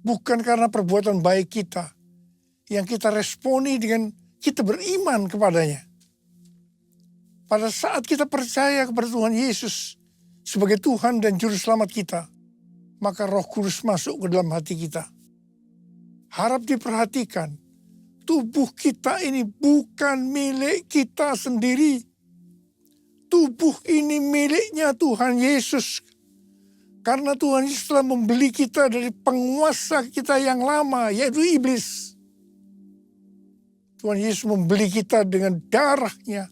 bukan karena perbuatan baik kita yang kita responi dengan kita beriman kepadanya. Pada saat kita percaya kepada Tuhan Yesus sebagai Tuhan dan Juru Selamat kita, maka Roh Kudus masuk ke dalam hati kita. Harap diperhatikan, tubuh kita ini bukan milik kita sendiri. Tubuh ini miliknya Tuhan Yesus. Karena Tuhan Yesus telah membeli kita dari penguasa kita yang lama, yaitu iblis. Tuhan Yesus membeli kita dengan darahnya,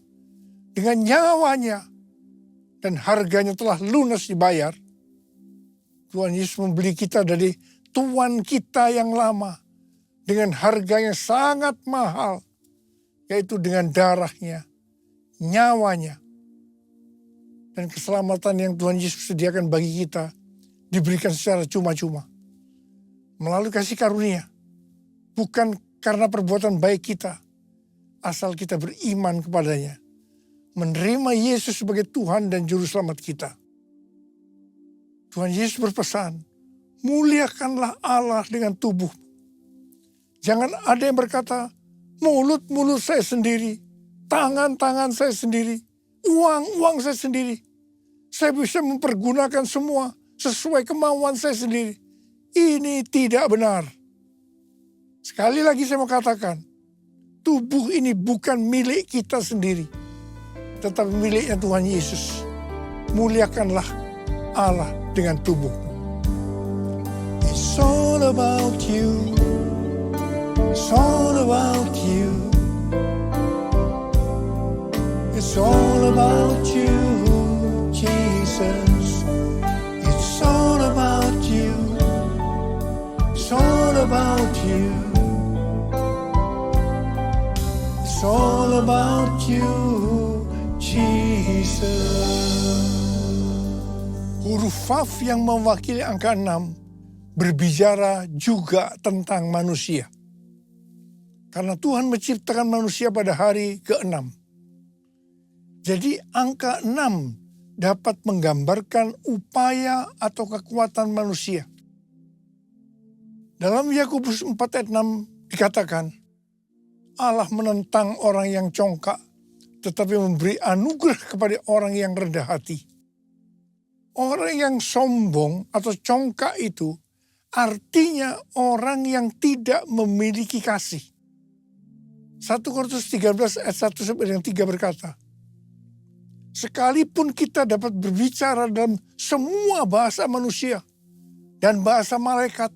dengan nyawanya, dan harganya telah lunas dibayar. Tuhan Yesus membeli kita dari tuan kita yang lama, dengan harga yang sangat mahal, yaitu dengan darahnya, nyawanya. Dan keselamatan yang Tuhan Yesus sediakan bagi kita diberikan secara cuma-cuma. Melalui kasih karunia. Bukan karena perbuatan baik kita, asal kita beriman kepadanya. Menerima Yesus sebagai Tuhan dan Juru Selamat kita. Tuhan Yesus berpesan, muliakanlah Allah dengan tubuh. Jangan ada yang berkata, mulut saya sendiri, tangan saya sendiri, uang saya sendiri. Saya bisa mempergunakan semua sesuai kemauan saya sendiri. Ini tidak benar. Sekali lagi saya mau katakan, tubuh ini bukan milik kita sendiri, tetapi miliknya Tuhan Yesus. Muliakanlah Allah dengan tubuh. It's all about you. It's all about you. It's all about you, Jesus. It's all about you. It's all about you. It's all about you, Jesus. Huruf Vav yang mewakili angka 6 berbicara juga tentang manusia. Karena Tuhan menciptakan manusia pada hari ke-6. Jadi angka 6 dapat menggambarkan upaya atau kekuatan manusia. Dalam Yakobus 4 ayat 6 dikatakan, Allah menentang orang yang congkak, tetapi memberi anugerah kepada orang yang rendah hati. Orang yang sombong atau congkak itu artinya orang yang tidak memiliki kasih. 1 Korintus 13 ayat 1-3 berkata, sekalipun kita dapat berbicara dalam semua bahasa manusia dan bahasa malaikat,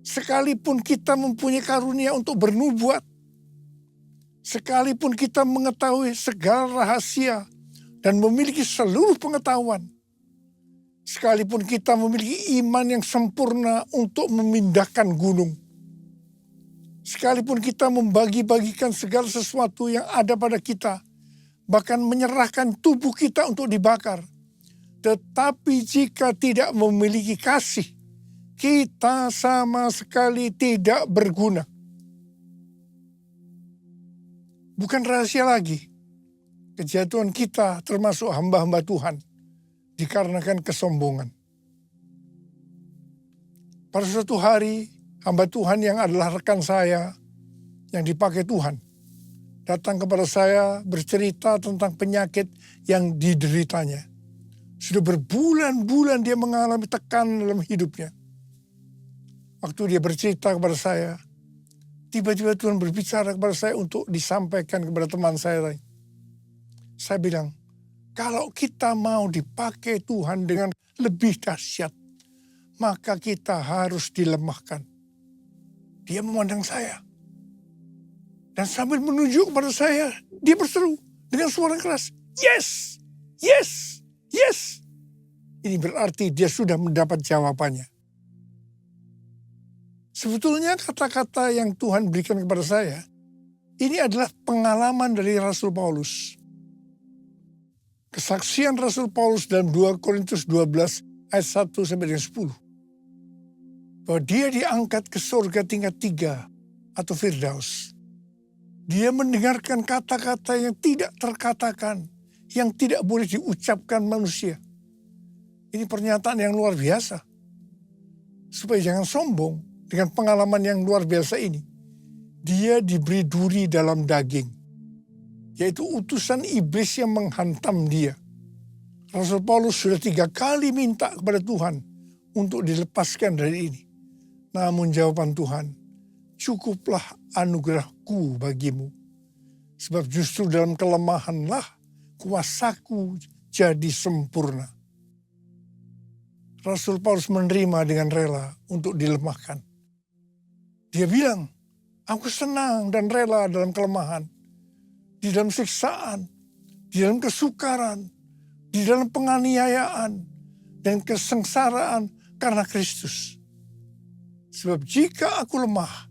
sekalipun kita mempunyai karunia untuk bernubuat, sekalipun kita mengetahui segala rahasia dan memiliki seluruh pengetahuan, sekalipun kita memiliki iman yang sempurna untuk memindahkan gunung, sekalipun kita membagi-bagikan segala sesuatu yang ada pada kita, bahkan menyerahkan tubuh kita untuk dibakar, tetapi jika tidak memiliki kasih, kita sama sekali tidak berguna. Bukan rahasia lagi, kejatuhan kita termasuk hamba-hamba Tuhan dikarenakan kesombongan. Pada suatu hari, hamba Tuhan yang adalah rekan saya yang dipakai Tuhan datang kepada saya bercerita tentang penyakit yang dideritanya. Sudah berbulan-bulan dia mengalami tekanan dalam hidupnya. Waktu dia bercerita kepada saya, tiba-tiba Tuhan berbicara kepada saya untuk disampaikan kepada teman saya lain. Saya bilang, kalau kita mau dipakai Tuhan dengan lebih dahsyat, maka kita harus dilemahkan. Dia memandang saya. Dan sambil menunjuk kepada saya, dia berseru dengan suara keras, yes, yes, yes. Ini berarti dia sudah mendapat jawabannya. Sebetulnya kata-kata yang Tuhan berikan kepada saya, ini adalah pengalaman dari Rasul Paulus. Kesaksian Rasul Paulus dalam 2 Korintus 12 ayat 1 sampai dengan 10. Bahwa dia diangkat ke surga tingkat 3 atau Firdaus. Dia mendengarkan kata-kata yang tidak terkatakan, yang tidak boleh diucapkan manusia. Ini pernyataan yang luar biasa. Supaya jangan sombong dengan pengalaman yang luar biasa ini. Dia diberi duri dalam daging. Yaitu utusan iblis yang menghantam dia. Rasul Paulus sudah 3 kali minta kepada Tuhan untuk dilepaskan dari ini. Namun jawaban Tuhan, cukuplah anugerahku bagimu. Sebab justru dalam kelemahanlah kuasaku jadi sempurna. Rasul Paulus menerima dengan rela untuk dilemahkan. Dia bilang, aku senang dan rela dalam kelemahan. Di dalam siksaan, di dalam kesukaran, di dalam penganiayaan, dan kesengsaraan karena Kristus. Sebab jika aku lemah,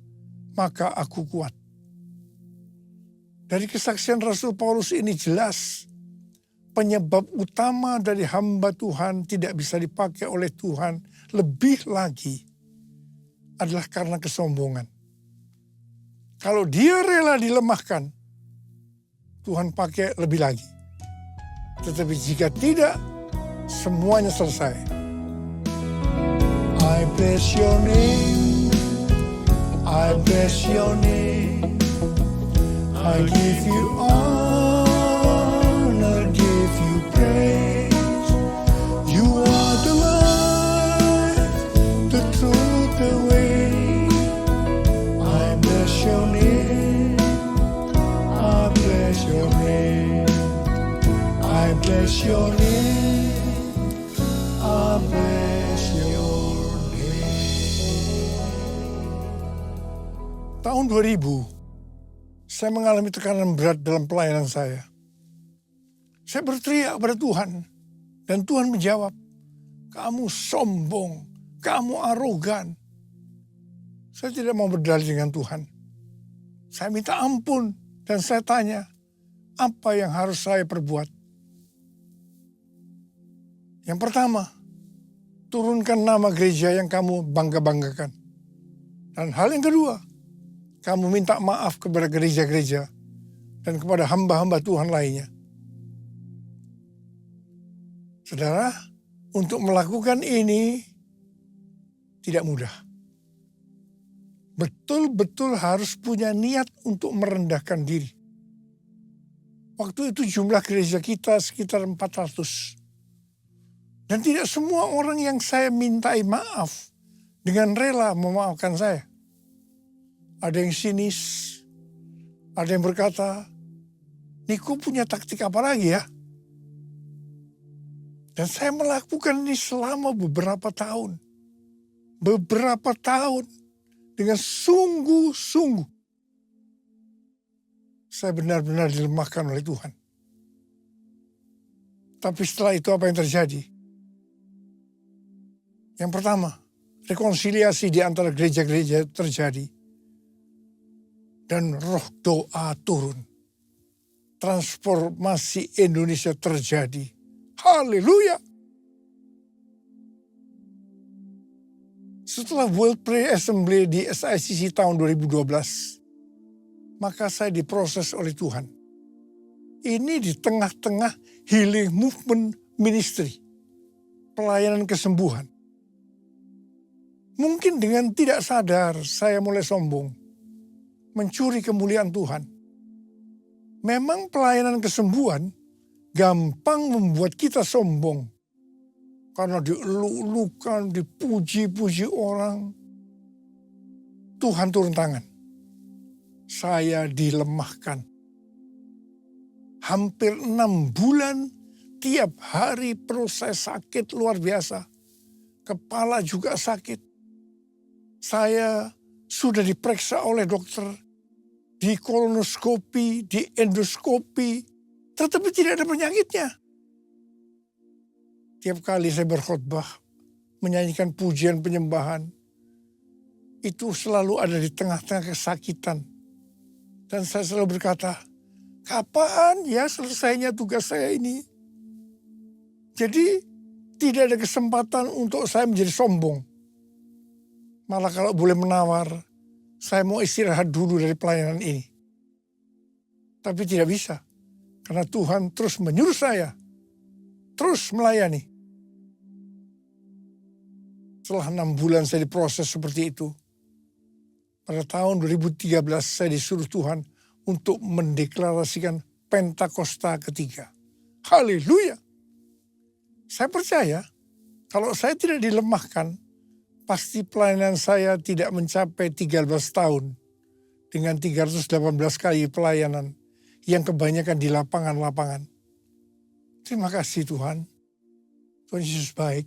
maka aku kuat. Dari kesaksian Rasul Paulus ini jelas, penyebab utama dari hamba Tuhan tidak bisa dipakai oleh Tuhan lebih lagi adalah karena kesombongan. Kalau dia rela dilemahkan, Tuhan pakai lebih lagi. Tetapi jika tidak, semuanya selesai. I bless your name, I bless your name, I give you honor, give you praise. You are the light, the truth, the way. I bless your name, I bless your name, I bless your name, I bless your name. Tahun 2000, saya mengalami tekanan berat dalam pelayanan saya. Saya berteriak kepada Tuhan. Dan Tuhan menjawab, kamu sombong, kamu arogan. Saya tidak mau berdalih dengan Tuhan. Saya minta ampun dan saya tanya, apa yang harus saya perbuat? Yang pertama, turunkan nama gereja yang kamu bangga-banggakan. Dan hal yang kedua, kamu minta maaf kepada gereja-gereja dan kepada hamba-hamba Tuhan lainnya. Saudara, untuk melakukan ini tidak mudah. Betul-betul harus punya niat untuk merendahkan diri. Waktu itu jumlah gereja kita sekitar 400. Dan tidak semua orang yang saya mintai maaf dengan rela memaafkan saya. Ada yang sinis, ada yang berkata, Niko punya taktik apa lagi ya? Dan saya melakukan ini selama beberapa tahun. Beberapa tahun dengan sungguh-sungguh. Saya benar-benar dilemahkan oleh Tuhan. Tapi setelah itu apa yang terjadi? Yang pertama, rekonsiliasi di antara gereja-gereja terjadi. Dan roh doa turun. Transformasi Indonesia terjadi. Haleluya. Setelah World Prayer Assembly di SICC tahun 2012, maka saya diproses oleh Tuhan. Ini di tengah-tengah healing movement ministry. Pelayanan kesembuhan. Mungkin dengan tidak sadar saya mulai sombong. Mencuri kemuliaan Tuhan. Memang pelayanan kesembuhan gampang membuat kita sombong. Karena dieluk-elukan, dipuji-puji orang. Tuhan turun tangan. Saya dilemahkan. Hampir 6 bulan, tiap hari perut saya sakit luar biasa. Kepala juga sakit. Saya sudah diperiksa oleh dokter, di kolonoskopi, di endoskopi, tetapi tidak ada penyakitnya. Tiap kali saya berkhotbah, menyanyikan pujian penyembahan, itu selalu ada di tengah-tengah kesakitan. Dan saya selalu berkata, kapan ya selesainya tugas saya ini? Jadi tidak ada kesempatan untuk saya menjadi sombong. Malah kalau boleh menawar, saya mau istirahat dulu dari pelayanan ini. Tapi tidak bisa. Karena Tuhan terus menyuruh saya. Terus melayani. Setelah 6 bulan saya diproses seperti itu. Pada tahun 2013 saya disuruh Tuhan untuk mendeklarasikan Pentakosta ketiga. Haleluya. Saya percaya kalau saya tidak dilemahkan, pasti pelayanan saya tidak mencapai 13 tahun dengan 318 kali pelayanan yang kebanyakan di lapangan-lapangan. Terima kasih Tuhan. Tuhan Yesus baik.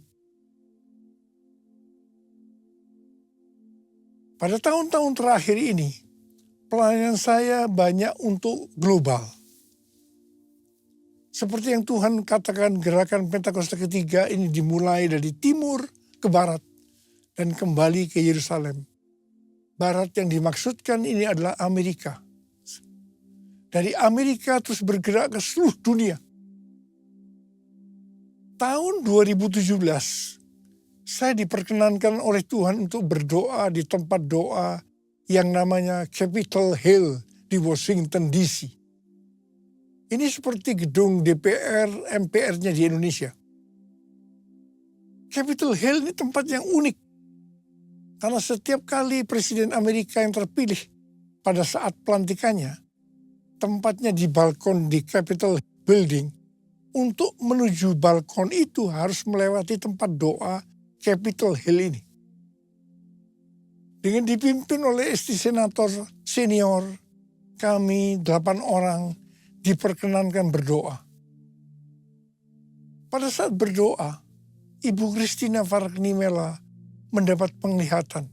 Pada tahun-tahun terakhir ini, pelayanan saya banyak untuk global. Seperti yang Tuhan katakan, gerakan Pentakosta ketiga ini dimulai dari timur ke barat dan kembali ke Yerusalem. Barat yang dimaksudkan ini adalah Amerika. Dari Amerika terus bergerak ke seluruh dunia. Tahun 2017, saya diperkenankan oleh Tuhan untuk berdoa di tempat doa yang namanya Capitol Hill di Washington DC. Ini seperti gedung DPR, MPR-nya di Indonesia. Capitol Hill ini tempat yang unik. Karena setiap kali Presiden Amerika yang terpilih pada saat pelantikannya, tempatnya di balkon di Capitol Building. Untuk menuju balkon itu harus melewati tempat doa Capitol Hill ini. Dengan dipimpin oleh istri senator senior, kami 8 orang diperkenankan berdoa. Pada saat berdoa, Ibu Christina Fargnimela mendapat penglihatan.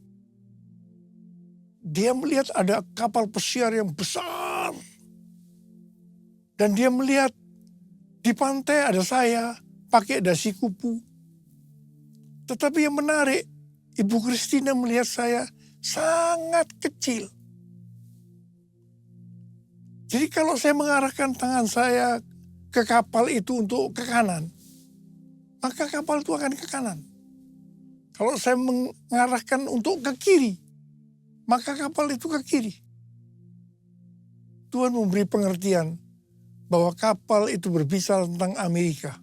Dia melihat ada kapal pesiar yang besar. Dan dia melihat di pantai ada saya pakai dasi kupu. Tetapi yang menarik, Ibu Christina melihat saya sangat kecil. Jadi kalau saya mengarahkan tangan saya ke kapal itu untuk ke kanan, maka kapal itu akan ke kanan. Kalau saya mengarahkan untuk ke kiri, maka kapal itu ke kiri. Tuhan memberi pengertian bahwa kapal itu berbicara tentang Amerika.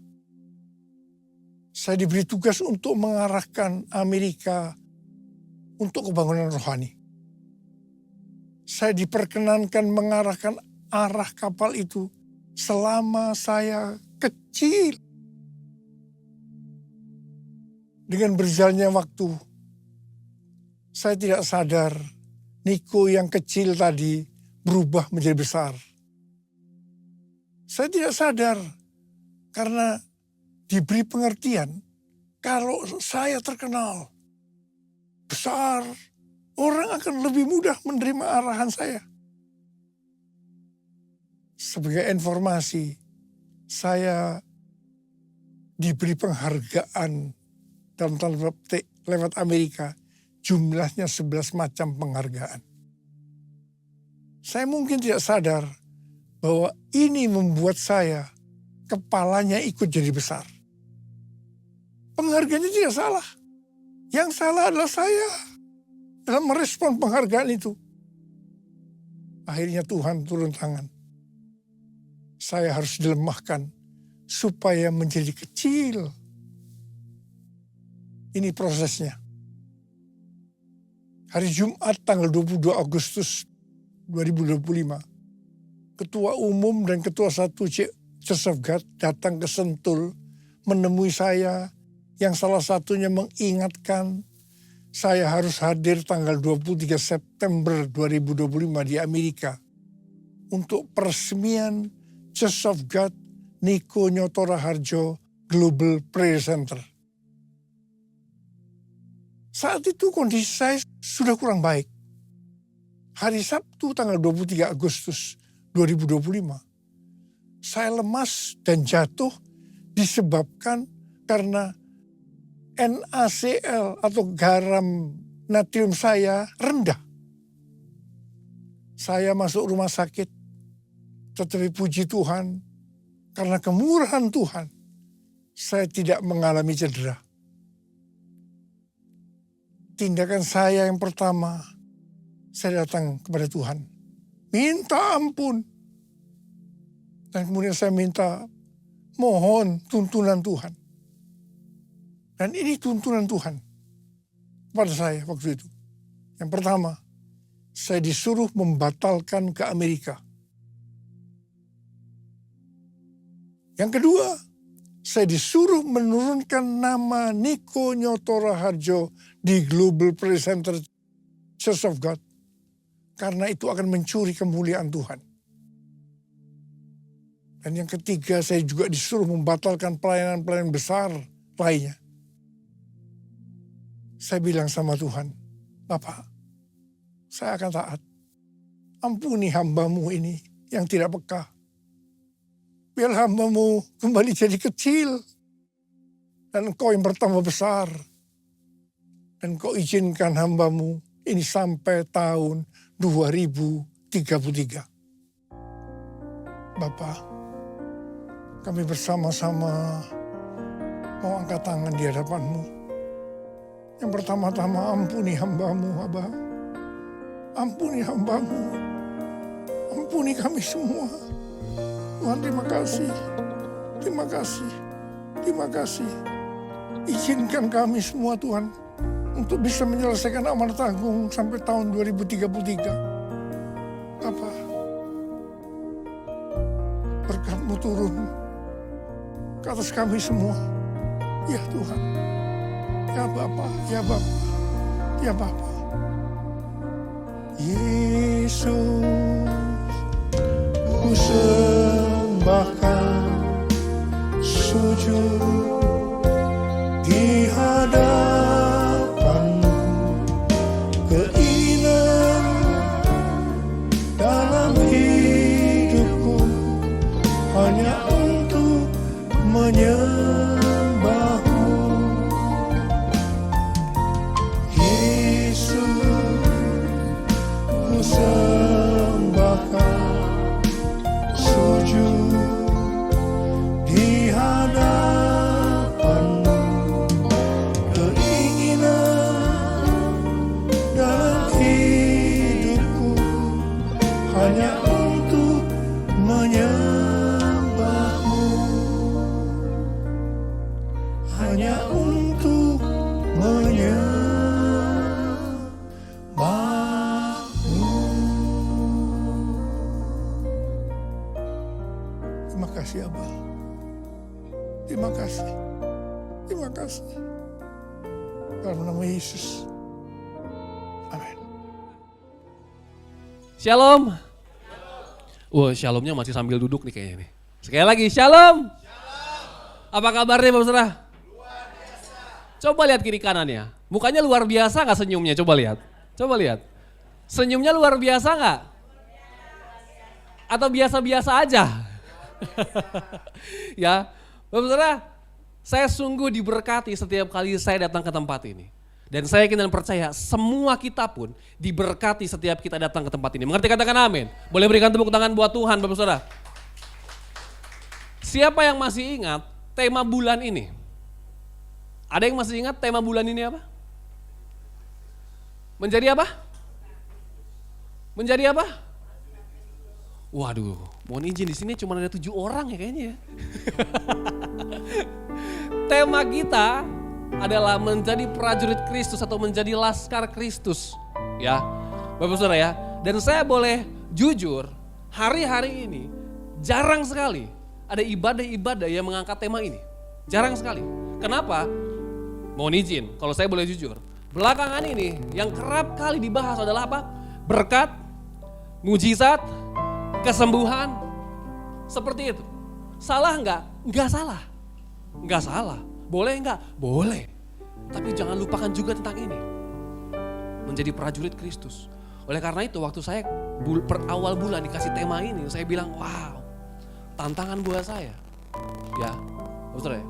Saya diberi tugas untuk mengarahkan Amerika untuk kebangunan rohani. Saya diperkenankan mengarahkan arah kapal itu selama saya kecil. Dengan berjalannya waktu, saya tidak sadar Niko yang kecil tadi berubah menjadi besar. Saya tidak sadar karena diberi pengertian kalau saya terkenal besar, orang akan lebih mudah menerima arahan saya. Sebagai informasi, saya diberi penghargaan dalam tanda petik lewat Amerika, jumlahnya 11 macam penghargaan. Saya mungkin tidak sadar bahwa ini membuat saya, kepalanya ikut jadi besar. Penghargaannya tidak salah. Yang salah adalah saya dalam merespon penghargaan itu. Akhirnya Tuhan turun tangan. Saya harus dilemahkan supaya menjadi kecil. Ini prosesnya. Hari Jumat tanggal 22 Agustus 2025, Ketua Umum dan Ketua 1 Church of God datang ke Sentul menemui saya, yang salah satunya mengingatkan saya harus hadir tanggal 23 September 2025 di Amerika untuk peresmian Church of God Niko Nyotora Harjo Global Prayer Center. Saat itu kondisi saya sudah kurang baik. Hari Sabtu tanggal 23 Agustus 2025, saya lemas dan jatuh disebabkan karena NaCl atau garam natrium saya rendah. Saya masuk rumah sakit, tetapi puji Tuhan, karena kemurahan Tuhan, saya tidak mengalami cedera. Tindakan saya yang pertama, saya datang kepada Tuhan. Minta ampun. Dan kemudian saya minta, mohon tuntunan Tuhan. Dan ini tuntunan Tuhan kepada saya waktu itu. Yang pertama, saya disuruh membatalkan ke Amerika. Yang kedua, saya disuruh menurunkan nama Niko Nyoto Raharjo di Global Prayer Center Church of God. Karena itu akan mencuri kemuliaan Tuhan. Dan yang ketiga, saya juga disuruh membatalkan pelayanan-pelayanan besar lainnya. Saya bilang sama Tuhan, Bapak, saya akan taat. Ampuni hamba-Mu ini yang tidak peka. Biar hamba-Mu kembali jadi kecil. Dan Engkau yang bertambah besar. Dan Engkau izinkan hamba-Mu ini sampai tahun 2033. Bapak, kami bersama-sama mau angkat tangan di hadapan-Mu. Yang pertama-tama ampuni hamba-Mu, Abah. Ampuni hamba-Mu. Ampuni kami semua. Tuhan, terima kasih. Terima kasih. Terima kasih. Izinkan kami semua, Tuhan, untuk bisa menyelesaikan amanat agung sampai tahun 2033. Bapa, berkat-Mu turun ke atas kami semua. Ya Tuhan. Ya Bapa, ya Bapa, ya Bapa. Yesus, ku sembahkan sujud di hadapan-Mu, keinginan dalam hidupku hanya untuk menyembah-Mu. Sembahkan sujud di hadapan-Mu, keinginan dalam hidupku hanya untuk menyembah-Mu, hanya untuk menyembah. Terima kasih, Abah. Terima kasih. Terima kasih. Dalam nama Yesus. Amin. Shalom. Wah, shalomnya masih sambil duduk nih kayaknya nih. Sekali lagi, shalom. Apa kabarnya Bapak Saudara? Luar biasa. Coba lihat kiri kanannya. Mukanya luar biasa nggak senyumnya? Coba lihat. Coba lihat. Senyumnya luar biasa nggak? Atau biasa-biasa aja? Ya, Bapak Saudara, saya sungguh diberkati setiap kali saya datang ke tempat ini. Dan saya yakin dan percaya semua kita pun diberkati setiap kita datang ke tempat ini. Mengerti, katakan amin. Boleh berikan tepuk tangan buat Tuhan, Bapak Saudara. Siapa yang masih ingat tema bulan ini? Ada yang masih ingat tema bulan ini apa? Menjadi apa? Menjadi apa? Waduh, mohon izin di sini cuma ada 7 orang ya kayaknya ya. Tema kita adalah menjadi prajurit Kristus atau menjadi laskar Kristus. Ya, Bapak Saudara ya. Dan saya boleh jujur, hari-hari ini jarang sekali ada ibadah-ibadah yang mengangkat tema ini. Jarang sekali. Kenapa? Mohon izin, kalau saya boleh jujur. Belakangan ini yang kerap kali dibahas adalah apa? Berkat, mujizat, kesembuhan, seperti itu. Salah enggak? Enggak salah. Enggak salah. Boleh enggak? Boleh. Tapi jangan lupakan juga tentang ini. Menjadi prajurit Kristus. Oleh karena itu waktu saya awal bulan dikasih tema ini, saya bilang wow, tantangan buat saya. Ya, betul ya?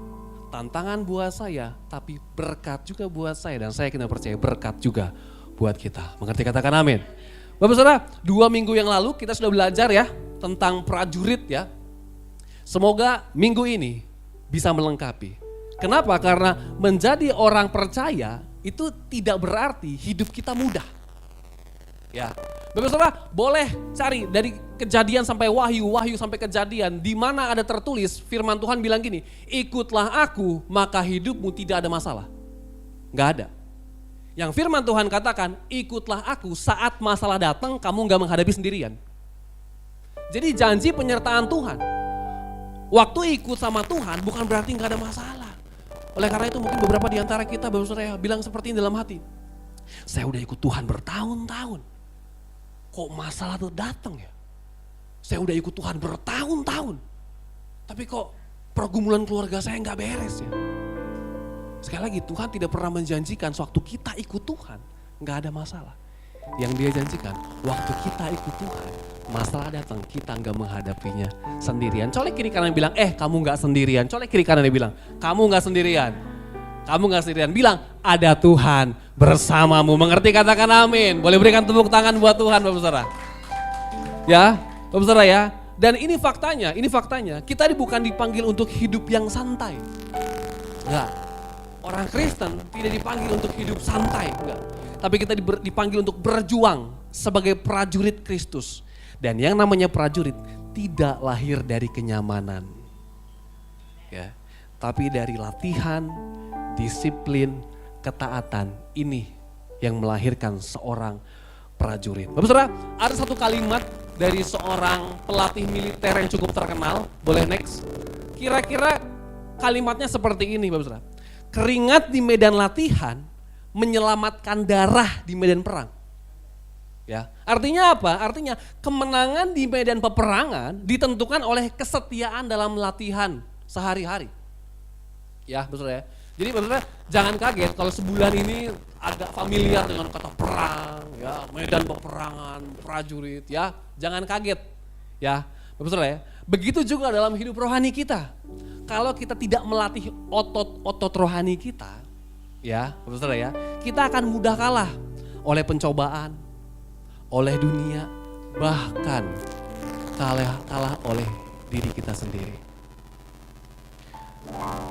Tantangan buat saya, tapi berkat juga buat saya. Dan saya kena percaya berkat juga buat kita. Mengerti, katakan amin. Bapak Saudara, 2 minggu yang lalu kita sudah belajar ya tentang prajurit ya. Semoga minggu ini bisa melengkapi. Kenapa? Karena menjadi orang percaya itu tidak berarti hidup kita mudah. Ya, Bapak Saudara boleh cari dari Kejadian sampai Wahyu, Wahyu sampai Kejadian, di mana ada tertulis firman Tuhan bilang gini, ikutlah aku maka hidupmu tidak ada masalah. Gak ada. Yang firman Tuhan katakan, ikutlah aku saat masalah datang kamu gak menghadapi sendirian. Jadi janji penyertaan Tuhan, waktu ikut sama Tuhan bukan berarti gak ada masalah. Oleh karena itu mungkin beberapa di antara kita Bapak Saudara bilang seperti ini dalam hati, saya udah ikut Tuhan bertahun-tahun, kok masalah tuh datang ya? Saya udah ikut Tuhan bertahun-tahun, tapi kok pergumulan keluarga saya gak beres ya? Sekali lagi Tuhan tidak pernah menjanjikan waktu kita ikut Tuhan gak ada masalah. Yang dia janjikan waktu kita ikut Tuhan masalah datang kita gak menghadapinya sendirian. Colek kiri kanan bilang kamu gak sendirian. Colek kiri kanan dia bilang kamu gak sendirian. Kamu gak sendirian. Bilang ada Tuhan bersamamu. Mengerti, katakan amin. Boleh berikan tepuk tangan buat Tuhan Bapak Saudara. Ya Bapak Saudara ya. Dan ini faktanya kita bukan dipanggil untuk hidup yang santai. Enggak. Orang Kristen tidak dipanggil untuk hidup santai, enggak. Tapi kita dipanggil untuk berjuang sebagai prajurit Kristus. Dan yang namanya prajurit tidak lahir dari kenyamanan. Ya, tapi dari latihan, disiplin, ketaatan. Ini yang melahirkan seorang prajurit. Bapak Saudara, ada satu kalimat dari seorang pelatih militer yang cukup terkenal. Boleh next? Kira-kira kalimatnya seperti ini Bapak Saudara. Keringat di medan latihan menyelamatkan darah di medan perang. Ya, artinya apa? Artinya kemenangan di medan peperangan ditentukan oleh kesetiaan dalam latihan sehari-hari. Ya, betul ya. Jadi betul, jangan kaget kalau sebulan ini agak familiar dengan kata perang, ya, medan peperangan, prajurit, ya. Jangan kaget, ya. Betul ya. Begitu juga dalam hidup rohani kita. Kalau kita tidak melatih otot rohani kita, ya, betul ya, kita akan mudah kalah oleh pencobaan, oleh dunia, bahkan kalah oleh diri kita sendiri.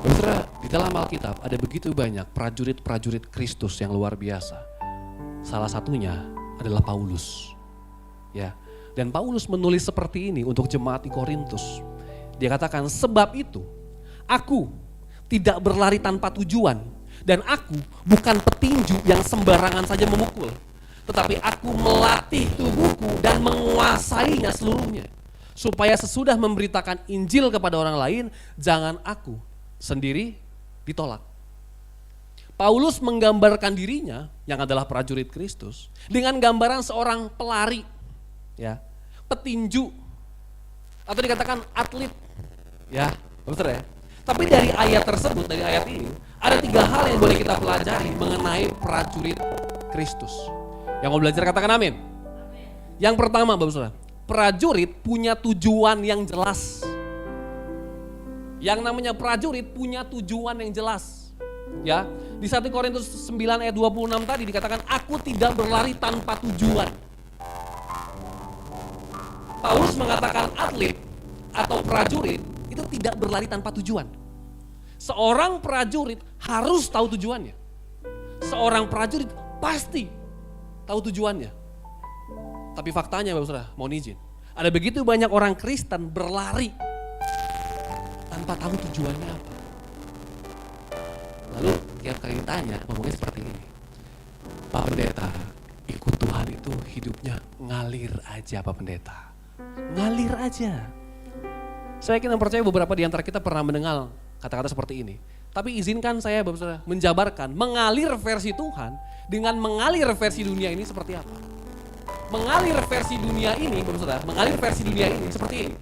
Betul, di dalam Alkitab ada begitu banyak prajurit-prajurit Kristus yang luar biasa. Salah satunya adalah Paulus, ya. Dan Paulus menulis seperti ini untuk jemaat di Korintus. Dia katakan, sebab itu aku tidak berlari tanpa tujuan dan aku bukan petinju yang sembarangan saja memukul. Tetapi aku melatih tubuhku dan menguasainya seluruhnya. Supaya sesudah memberitakan Injil kepada orang lain, jangan aku sendiri ditolak. Paulus menggambarkan dirinya yang adalah prajurit Kristus dengan gambaran seorang pelari, ya, petinju, atau dikatakan atlet, ya, betul ya. Tapi dari ayat tersebut, dari ayat ini, ada 3 hal yang boleh kita pelajari mengenai prajurit Kristus. Yang mau belajar katakan amin. Yang pertama Bapak Saudara, prajurit punya tujuan yang jelas. Yang namanya prajurit punya tujuan yang jelas. Ya, di 1 Korintus 9 ayat 26 tadi dikatakan aku tidak berlari tanpa tujuan. Paulus mengatakan atlet atau prajurit itu tidak berlari tanpa tujuan. Seorang prajurit harus tahu tujuannya. Seorang prajurit pasti tahu tujuannya. Tapi faktanya Bapak Saudara, mohon izin, ada begitu banyak orang Kristen berlari tanpa tahu tujuannya apa. Lalu tiap kali ditanya ngomongnya seperti ini, Pak Pendeta, ikut Tuhan itu hidupnya ngalir aja Pak Pendeta. Ngalir aja. Saya yakin dan percaya beberapa di antara kita pernah mendengar kata-kata seperti ini. Tapi izinkan saya Bapak Saudara menjabarkan mengalir versi Tuhan dengan mengalir versi dunia ini seperti apa. Mengalir versi dunia ini Bapak Saudara, mengalir versi dunia ini seperti ini.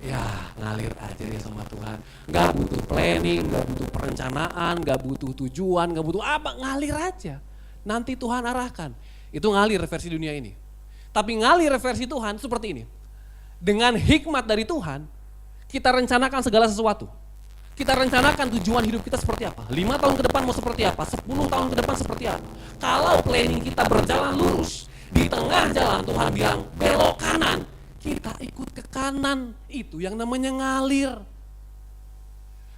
Ya ngalir aja deh sama Tuhan. Gak butuh planning, gak butuh perencanaan, gak butuh tujuan, gak butuh apa, ngalir aja. Nanti Tuhan arahkan. Itu ngalir versi dunia ini. Tapi ngalir versi Tuhan seperti ini. Dengan hikmat dari Tuhan, kita rencanakan segala sesuatu. Kita rencanakan tujuan hidup kita seperti apa. 5 tahun ke depan mau seperti apa, 10 tahun ke depan seperti apa. Kalau planning kita berjalan lurus, di tengah jalan Tuhan bilang belok kanan, kita ikut ke kanan. Itu yang namanya ngalir.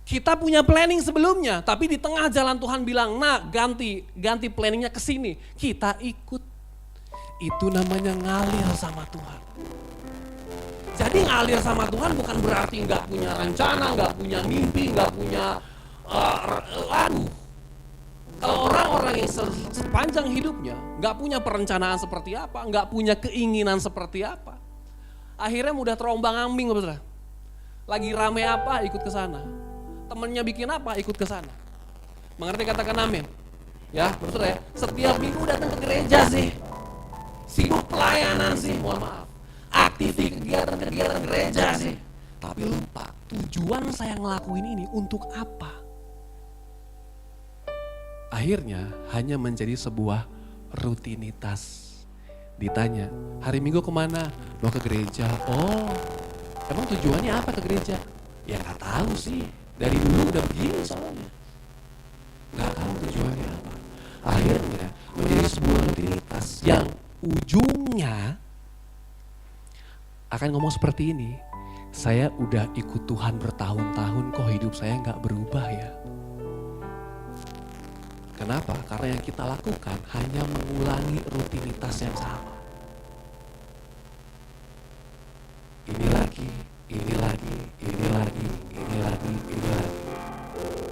Kita punya planning sebelumnya, tapi di tengah jalan Tuhan bilang, nah ganti planningnya ke sini. Kita ikut. Itu namanya ngalir sama Tuhan. Jadi ngalir sama Tuhan bukan berarti nggak punya rencana, nggak punya mimpi, nggak punya Kalau orang-orang yang sepanjang hidupnya nggak punya perencanaan seperti apa, nggak punya keinginan seperti apa, akhirnya mudah terombang-ambing, saudara. Lagi rame apa, ikut ke sana. Temennya bikin apa, ikut ke sana. Mengerti, katakan amin. Ya, saudara ya. Setiap minggu datang ke gereja sih. Sibuk pelayanan sih, mohon maaf. Aktif di kegiatan-kegiatan gereja sih. Tapi lupa, tujuan saya ngelakuin ini untuk apa? Akhirnya hanya menjadi sebuah rutinitas. Ditanya, hari Minggu kemana? Mau ke gereja. Oh, emang tujuannya apa ke gereja? Ya gak tahu sih. Dari dulu udah begini soalnya. Gak tahu tujuannya apa. Akhirnya menjadi sebuah rutinitas yang ujungnya akan ngomong seperti ini. Saya udah ikut Tuhan bertahun-tahun, kok hidup saya gak berubah ya. Kenapa? Karena yang kita lakukan hanya mengulangi rutinitas yang sama. Ini lagi.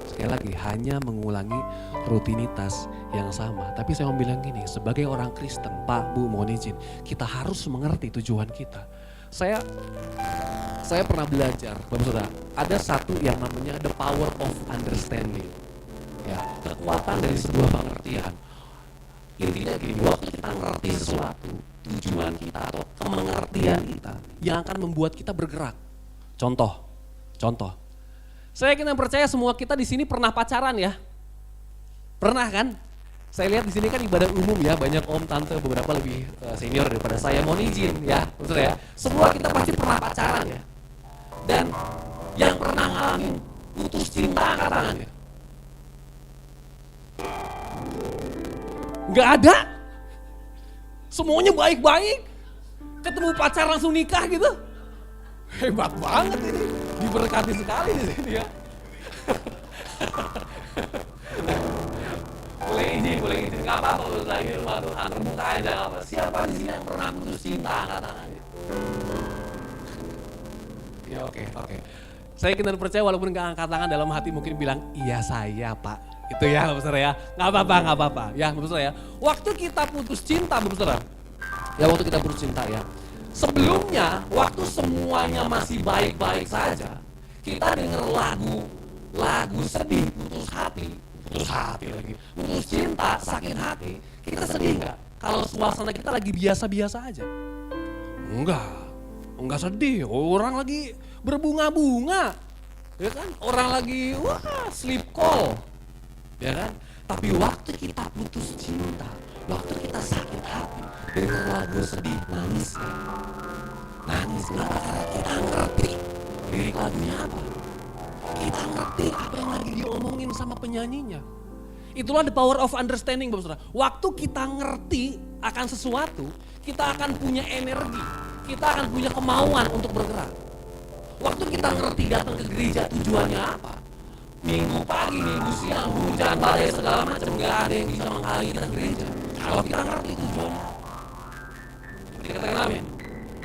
Sekali lagi, hanya mengulangi rutinitas yang sama. Tapi saya mau bilang gini, sebagai orang Kristen, Pak, Bu, mohon izin, kita harus mengerti tujuan kita. Saya pernah belajar, Bapak Saudara, ada satu yang namanya the power of understanding. Ya, kekuatan dari sebuah pengertian. Intinya gini, waktu kita ngerti sesuatu, tujuan kita atau kemengertian kita yang akan membuat kita bergerak. Contoh. Saya yakin dan percaya semua kita di sini pernah pacaran ya. Pernah kan? Saya lihat di sini kan ibadah umum ya, banyak om, tante, beberapa lebih senior daripada saya, mohon izin ya. Maksudnya ya, semua kita pasti pernah pacaran ya. Dan yang pernah ngalamin putus cinta angkat tangan ya. Gak ada. Semuanya baik-baik. Ketemu pacar langsung nikah gitu. Hebat banget ini. Diberkati sekali di sini ya. Boleh izin. Gak apa-apa lagi rumah Tuhan. Terbuka aja gak apa. Siapa di sini yang pernah putus cinta angkat tangannya? Ya oke. Saya yakin dan percaya walaupun gak angkat tangan, dalam hati mungkin bilang, iya saya Pak. Itu ya Bapak Saudara ya, gak apa-apa ya Bapak Saudara ya. Waktu kita putus cinta Bapak Saudara, ya waktu kita putus cinta ya, sebelumnya waktu semuanya masih baik-baik saja, kita denger lagu sedih, putus hati lagi, putus cinta, sakit hati, kita sedih gak? Kalau suasana kita lagi biasa-biasa aja? Enggak sedih, orang lagi berbunga-bunga, ya kan? Orang lagi sleep call. Ya kan? Tapi waktu kita putus cinta, waktu kita sakit hati, dengar lagu sedih, nangis kenapa? Karena kita ngerti lirik lagunya apa. Kita ngerti apa yang lagi diomongin sama penyanyinya. Itulah the power of understanding, Bapak Saudara. Waktu kita ngerti akan sesuatu, kita akan punya energi, kita akan punya kemauan untuk bergerak. Waktu kita ngerti datang ke gereja tujuannya apa, Minggu pagi, minggu siang, hujan, badai, segala macam, gak ada yang bisa menghalangi kita gereja. Kalau kita ngerti tujuannya. Seperti katakan amin.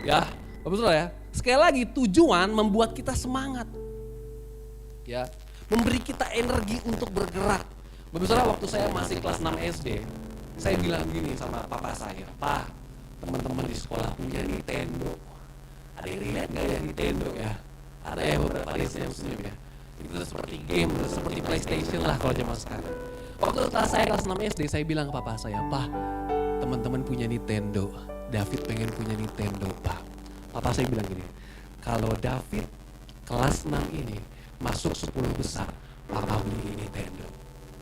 Ya, Bapak Saudara ya. Sekali lagi, tujuan membuat kita semangat. Ya, memberi kita energi untuk bergerak. Bapak Saudara, waktu saya masih kelas 6 SD, saya bilang gini sama papa saya, Pak, teman-teman di sekolah punya Nintendo. Ada yang relate gak ya Nintendo ya? Ada ya beberapa di sini yang senyum ya. Itu seperti game, seperti PlayStation lah kalau zaman sekarang. Waktu saya kelas 6 SD, saya bilang ke papa saya, Pak, teman-teman punya Nintendo, David pengen punya Nintendo, Pak. Papa saya bilang gini, kalau David kelas 6 ini masuk 10 besar, Papa beli Nintendo.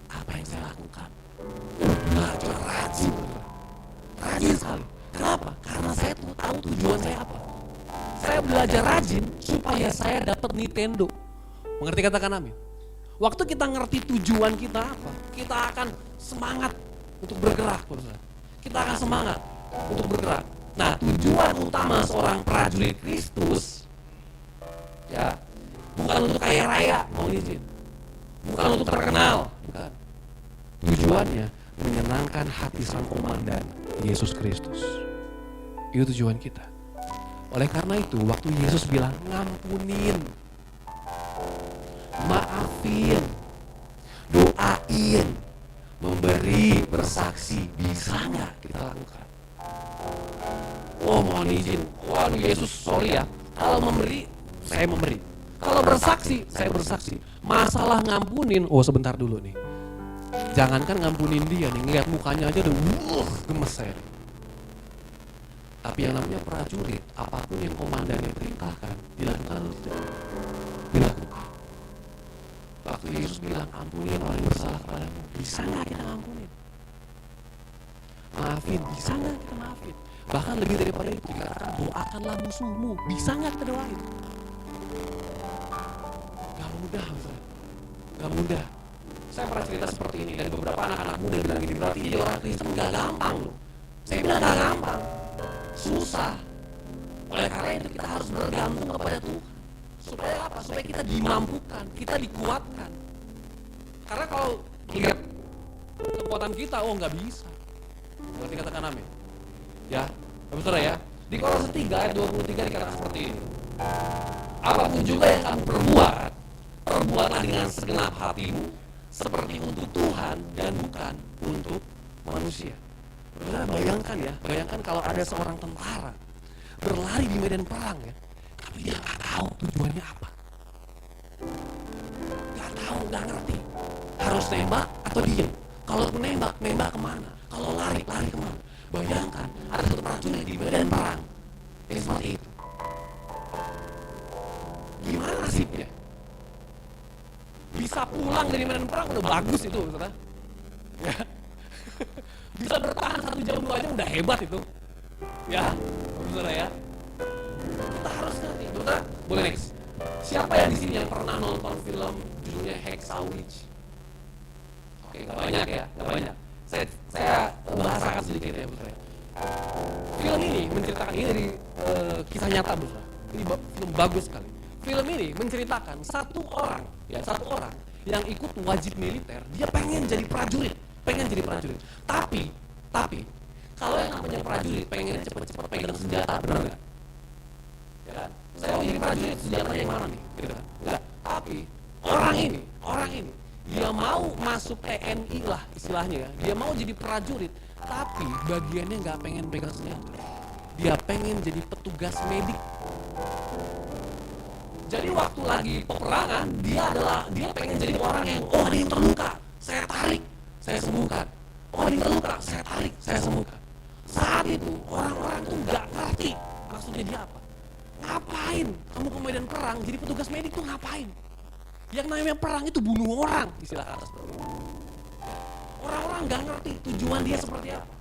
Apa yang saya lakukan? Belajar rajin sekali. Kenapa? Karena saya tahu tujuan saya apa. Saya belajar rajin supaya saya dapat Nintendo. Mengerti, katakan amin. Waktu kita ngerti tujuan kita apa, kita akan semangat untuk bergerak. Kita akan semangat untuk bergerak. Nah, tujuan utama seorang prajurit Kristus, ya, bukan untuk kaya raya, mohon izin. bukan untuk terkenal, bukan. Tujuannya menyenangkan hati sang komandan, Yesus Kristus. Itu tujuan kita. Oleh karena itu, waktu Yesus bilang ngampunin, maafin, doain, memberi, bersaksi, bisa nggak kita lakukan? Oh, mohon izin, waduh Yesus sorry ya, kalau memberi, saya memberi. Kalau bersaksi, saya bersaksi. Masalah ngampunin, oh sebentar dulu nih. Jangankan ngampunin dia nih, ngeliat mukanya aja udah gemes saya. Tapi yang namanya prajurit, apapun yang komandannya perintahkan, dilakukan atau tidak? Dilakukan. Waktu Yesus bilang, ampuni orang yang bersalah kepadamu, bisa nggak kita ampunin? Maafin, bisa nggak kita maafin? Bahkan lebih daripada itu, dikatakan doakanlah musuhmu, bisa nggak kita doain? Gak mudah, gak mudah. Saya pernah cerita seperti ini, dan beberapa anak-anak muda bilang gini, berarti jadi orang Kristen gak gampang loh. Saya bilang gak gampang, susah. Oleh karena itu kita harus bergantung kepada Tuhan. Supaya apa? Supaya kita dimampukan, kita dikuatkan. Karena kalau lihat kekuatan kita, oh nggak bisa. Berarti katakan amin. Ya, saudara ya. Di Kolose 3 ayat 23 dikatakan seperti ini. Apapun juga yang kamu perbuat, perbuatlah dengan segenap hatimu, seperti untuk Tuhan dan bukan untuk manusia. Saudara bayangkan ya, bayangkan kalau ada seorang tentara berlari di medan perang ya, tapi dia nggak tahu tujuannya apa, nggak tahu, nggak ngerti, harus nembak atau diem. Kalau menembak, nembak kemana? Kalau lari, lari kemana? Bayangkan ada satu prajurit di medan perang yang seperti itu. Gimana nasibnya? Bisa pulang dari medan perang udah bagus itu, saudara. Bisa bertahan 1 jam 2 jam udah hebat itu. Ya, saudara ya. Kita harus ngerti, saudara. Boleh next. Siapa yang di sini yang pernah nonton film judulnya Hacksaw Ridge? Oke, nggak banyak ya, nggak banyak. Saya bahasakan sedikit ya, saudara. Film ini menceritakan ini dari kisah nyata, saudara. Ini film bagus sekali. Film ini menceritakan satu orang yang ikut wajib militer, dia pengen jadi prajurit. Tapi kalau yang namanya prajurit pengen cepet-cepet pegang senjata, benar nggak? Ya kan? Saya mau jadi prajurit, senjata yang mana nih? Gitu kan? Enggak. Tapi orang ini dia mau masuk TNI lah istilahnya ya. Dia mau jadi prajurit, tapi bagiannya nggak pengen pegang senjata. Dia pengen jadi petugas medik. Jadi waktu lagi peperangan, dia pengen jadi orang yang, oh ada yang terluka, saya tarik, saya sembuhkan. Oh ada yang terluka, saya tarik, saya sembuhkan. Saat itu orang-orang tuh nggak ngerti maksudnya dia apa. Ngapain kamu ke medan perang jadi petugas medik tuh ngapain? Yang namanya perang itu bunuh orang, istilah kata seperti itu. Orang-orang nggak ngerti tujuan dia seperti apa.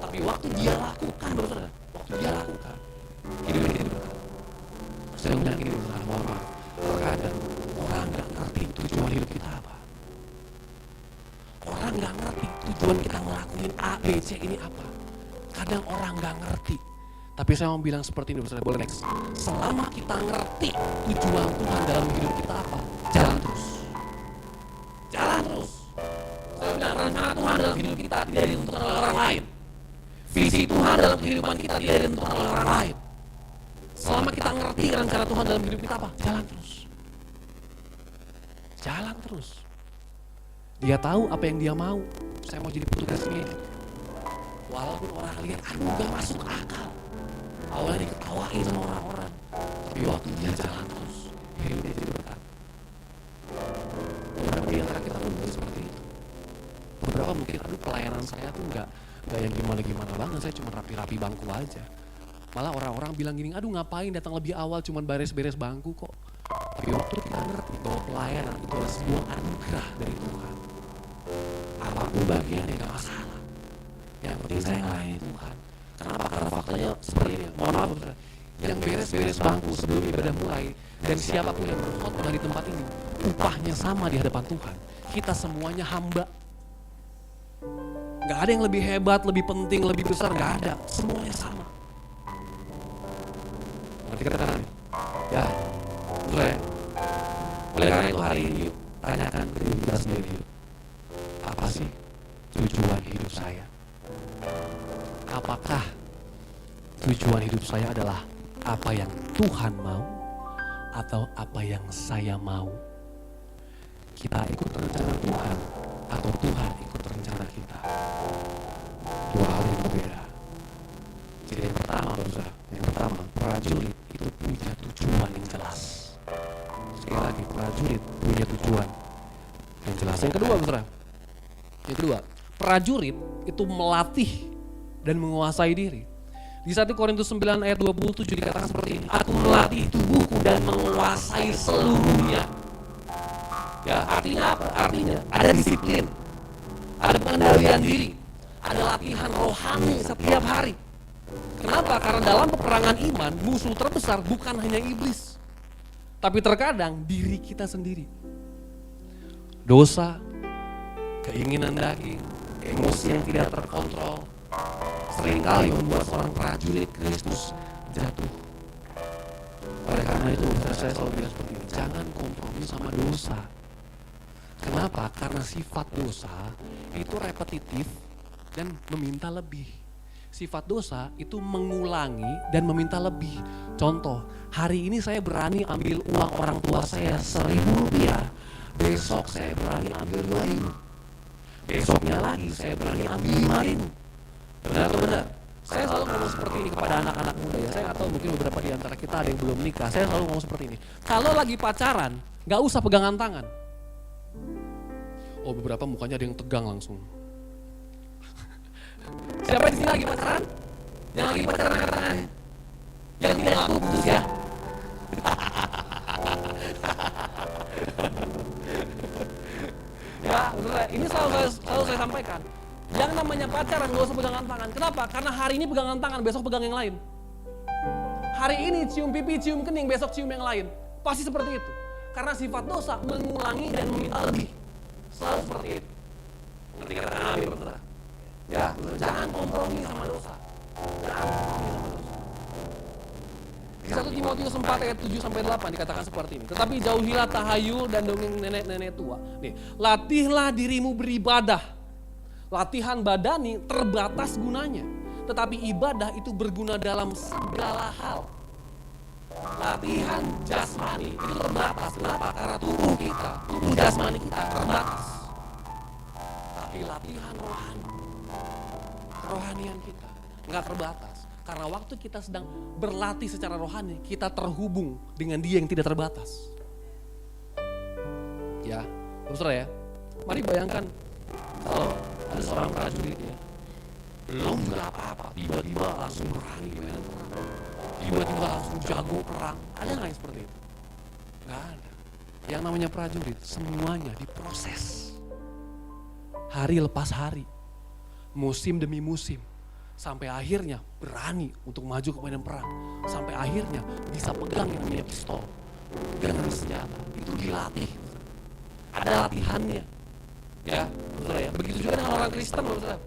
Tapi waktu dia lakukan, saudara, hidupnya jadi berkah. Saya bilang gini, mohon maaf, terkadang orang nggak ngerti tujuan hidup kita apa. Orang nggak ngerti tujuan kita ngelakuin A, B, C ini apa. Kadang orang nggak ngerti. Tapi saya mau bilang seperti ini, boleh next. Selama kita ngerti tujuan Tuhan dalam hidup kita apa, jalan terus. Jalan terus. Saya bilang rencana Tuhan dalam hidup kita tidak ditentukan oleh orang lain. Visi Tuhan dalam kehidupan kita tidak ditentukan oleh orang lain. Selama kita ngerti rencana Tuhan dalam hidup kita apa? Jalan terus. Jalan terus. Dia tahu apa yang dia mau. Saya mau jadi petugas medik. Walaupun orang lihat, aduh gak masuk akal. Awalnya diketawain sama orang-orang. Tapi waktu dia jalan terus, hidupnya jadi berkat. Beberapa di antara kita pun seperti itu. Beberapa mungkin, aduh pelayanan saya tuh gak yang gimana-gimana banget. Saya cuma rapi-rapi bangku aja. Malah orang-orang bilang gini, aduh ngapain datang lebih awal cuman beres-beres bangku kok. Tapi waktu kita ngerti bahwa pelayanan itu adalah sebuah anugerah dari Tuhan. Apapun bagiannya gak masalah. Yang penting saya ngelayanin Tuhan. Kenapa? Karena faktanya seperti ini. Mohon maaf, saudara. Yang beres-beres bangku sebelum ibadah mulai, dan siapapun yang berkhotbah di tempat ini, upahnya sama di hadapan Tuhan. Kita semuanya hamba. Gak ada yang lebih hebat, lebih penting, lebih besar. Gak ada. Semuanya sama. Nanti katakan ya, boleh karena itu hari ini tanyakan ke diri kita sendiri, apa sih tujuan hidup saya? Apakah tujuan hidup saya adalah apa yang Tuhan mau atau apa yang saya mau? Kita ikut rencana Tuhan atau Tuhan ikut rencana kita? Dua hal yang berbeda. Jadi yang pertama, prajurit itu punya tujuan yang jelas. Sekali lagi, prajurit punya tujuan yang jelas. Yang kedua, prajurit itu melatih dan menguasai diri. Di 1 Korintus 9 ayat 27 dikatakan seperti ini, aku melatih tubuhku dan menguasai seluruhnya. Ya, artinya apa? Artinya ada disiplin, ada pengendalian diri, ada latihan rohani setiap hari. Kenapa? Karena dalam peperangan iman, musuh terbesar bukan hanya iblis, tapi terkadang diri kita sendiri. Dosa, keinginan daging, emosi yang tidak terkontrol, seringkali membuat seorang prajurit Kristus jatuh. Oleh karena itu, saya selalu bilang seperti ini, jangan kompromi sama dosa. Kenapa? Karena sifat dosa itu repetitif dan meminta lebih. Sifat dosa itu mengulangi dan meminta lebih. Contoh, hari ini saya berani ambil uang orang tua saya 1.000 rupiah. Besok saya berani ambil 2.000. Besoknya lagi saya berani ambil 5.000. Benar. Saya selalu ngomong seperti ini kepada anak-anak muda ya. Saya nggak tahu, mungkin beberapa di antara kita ada yang belum menikah. Saya selalu ngomong seperti ini. Kalau lagi pacaran, nggak usah pegangan tangan. Oh, beberapa mukanya ada yang tegang langsung. Siapa di sini lagi pacaran? Yang lagi pacaran angkat tangan. Yang tidak ngaku putus ya. Ya, betul. Ini selalu saya sampaikan. Yang namanya pacaran gak usah pegangan tangan. Kenapa? Karena hari ini pegangan tangan, besok pegang yang lain. Hari ini cium pipi, cium kening, besok cium yang lain. Pasti seperti itu. Karena sifat dosa mengulangi dan meminta lebih. Selalu seperti itu. Ngerti kata Nabi, betul? Ya, jangan kompromi sama dosa. Di 1 Timotius 4 ayat 7-8 dikatakan seperti ini. Tetapi jauhilah tahayul dan dongeng nenek-nenek tua. Nih, latihlah dirimu beribadah. Latihan badani terbatas gunanya. Tetapi ibadah itu berguna dalam segala hal. Latihan jasmani itu terbatas. Kenapa? Karena tubuh jasmani kita terbatas. Tapi latihan rohanian kita nggak terbatas. Karena waktu kita sedang berlatih secara rohani, kita terhubung dengan Dia yang tidak terbatas. Ya, saudara ya. Mari bayangkan kalau ada seorang prajurit ya, belum apa-apa, tiba-tiba langsung berani medan perang. Tiba-tiba langsung jago perang. Ada nggak yang seperti itu? Nggak ada. Yang namanya prajurit, semuanya diproses. Hari lepas hari, musim demi musim. Sampai akhirnya berani untuk maju ke medan perang. Sampai akhirnya bisa pegang yang namanya pistol dengan senjata. Itu dilatih. Ada latihannya. Ya, betul ya. Begitu juga dengan orang Kristen, betul.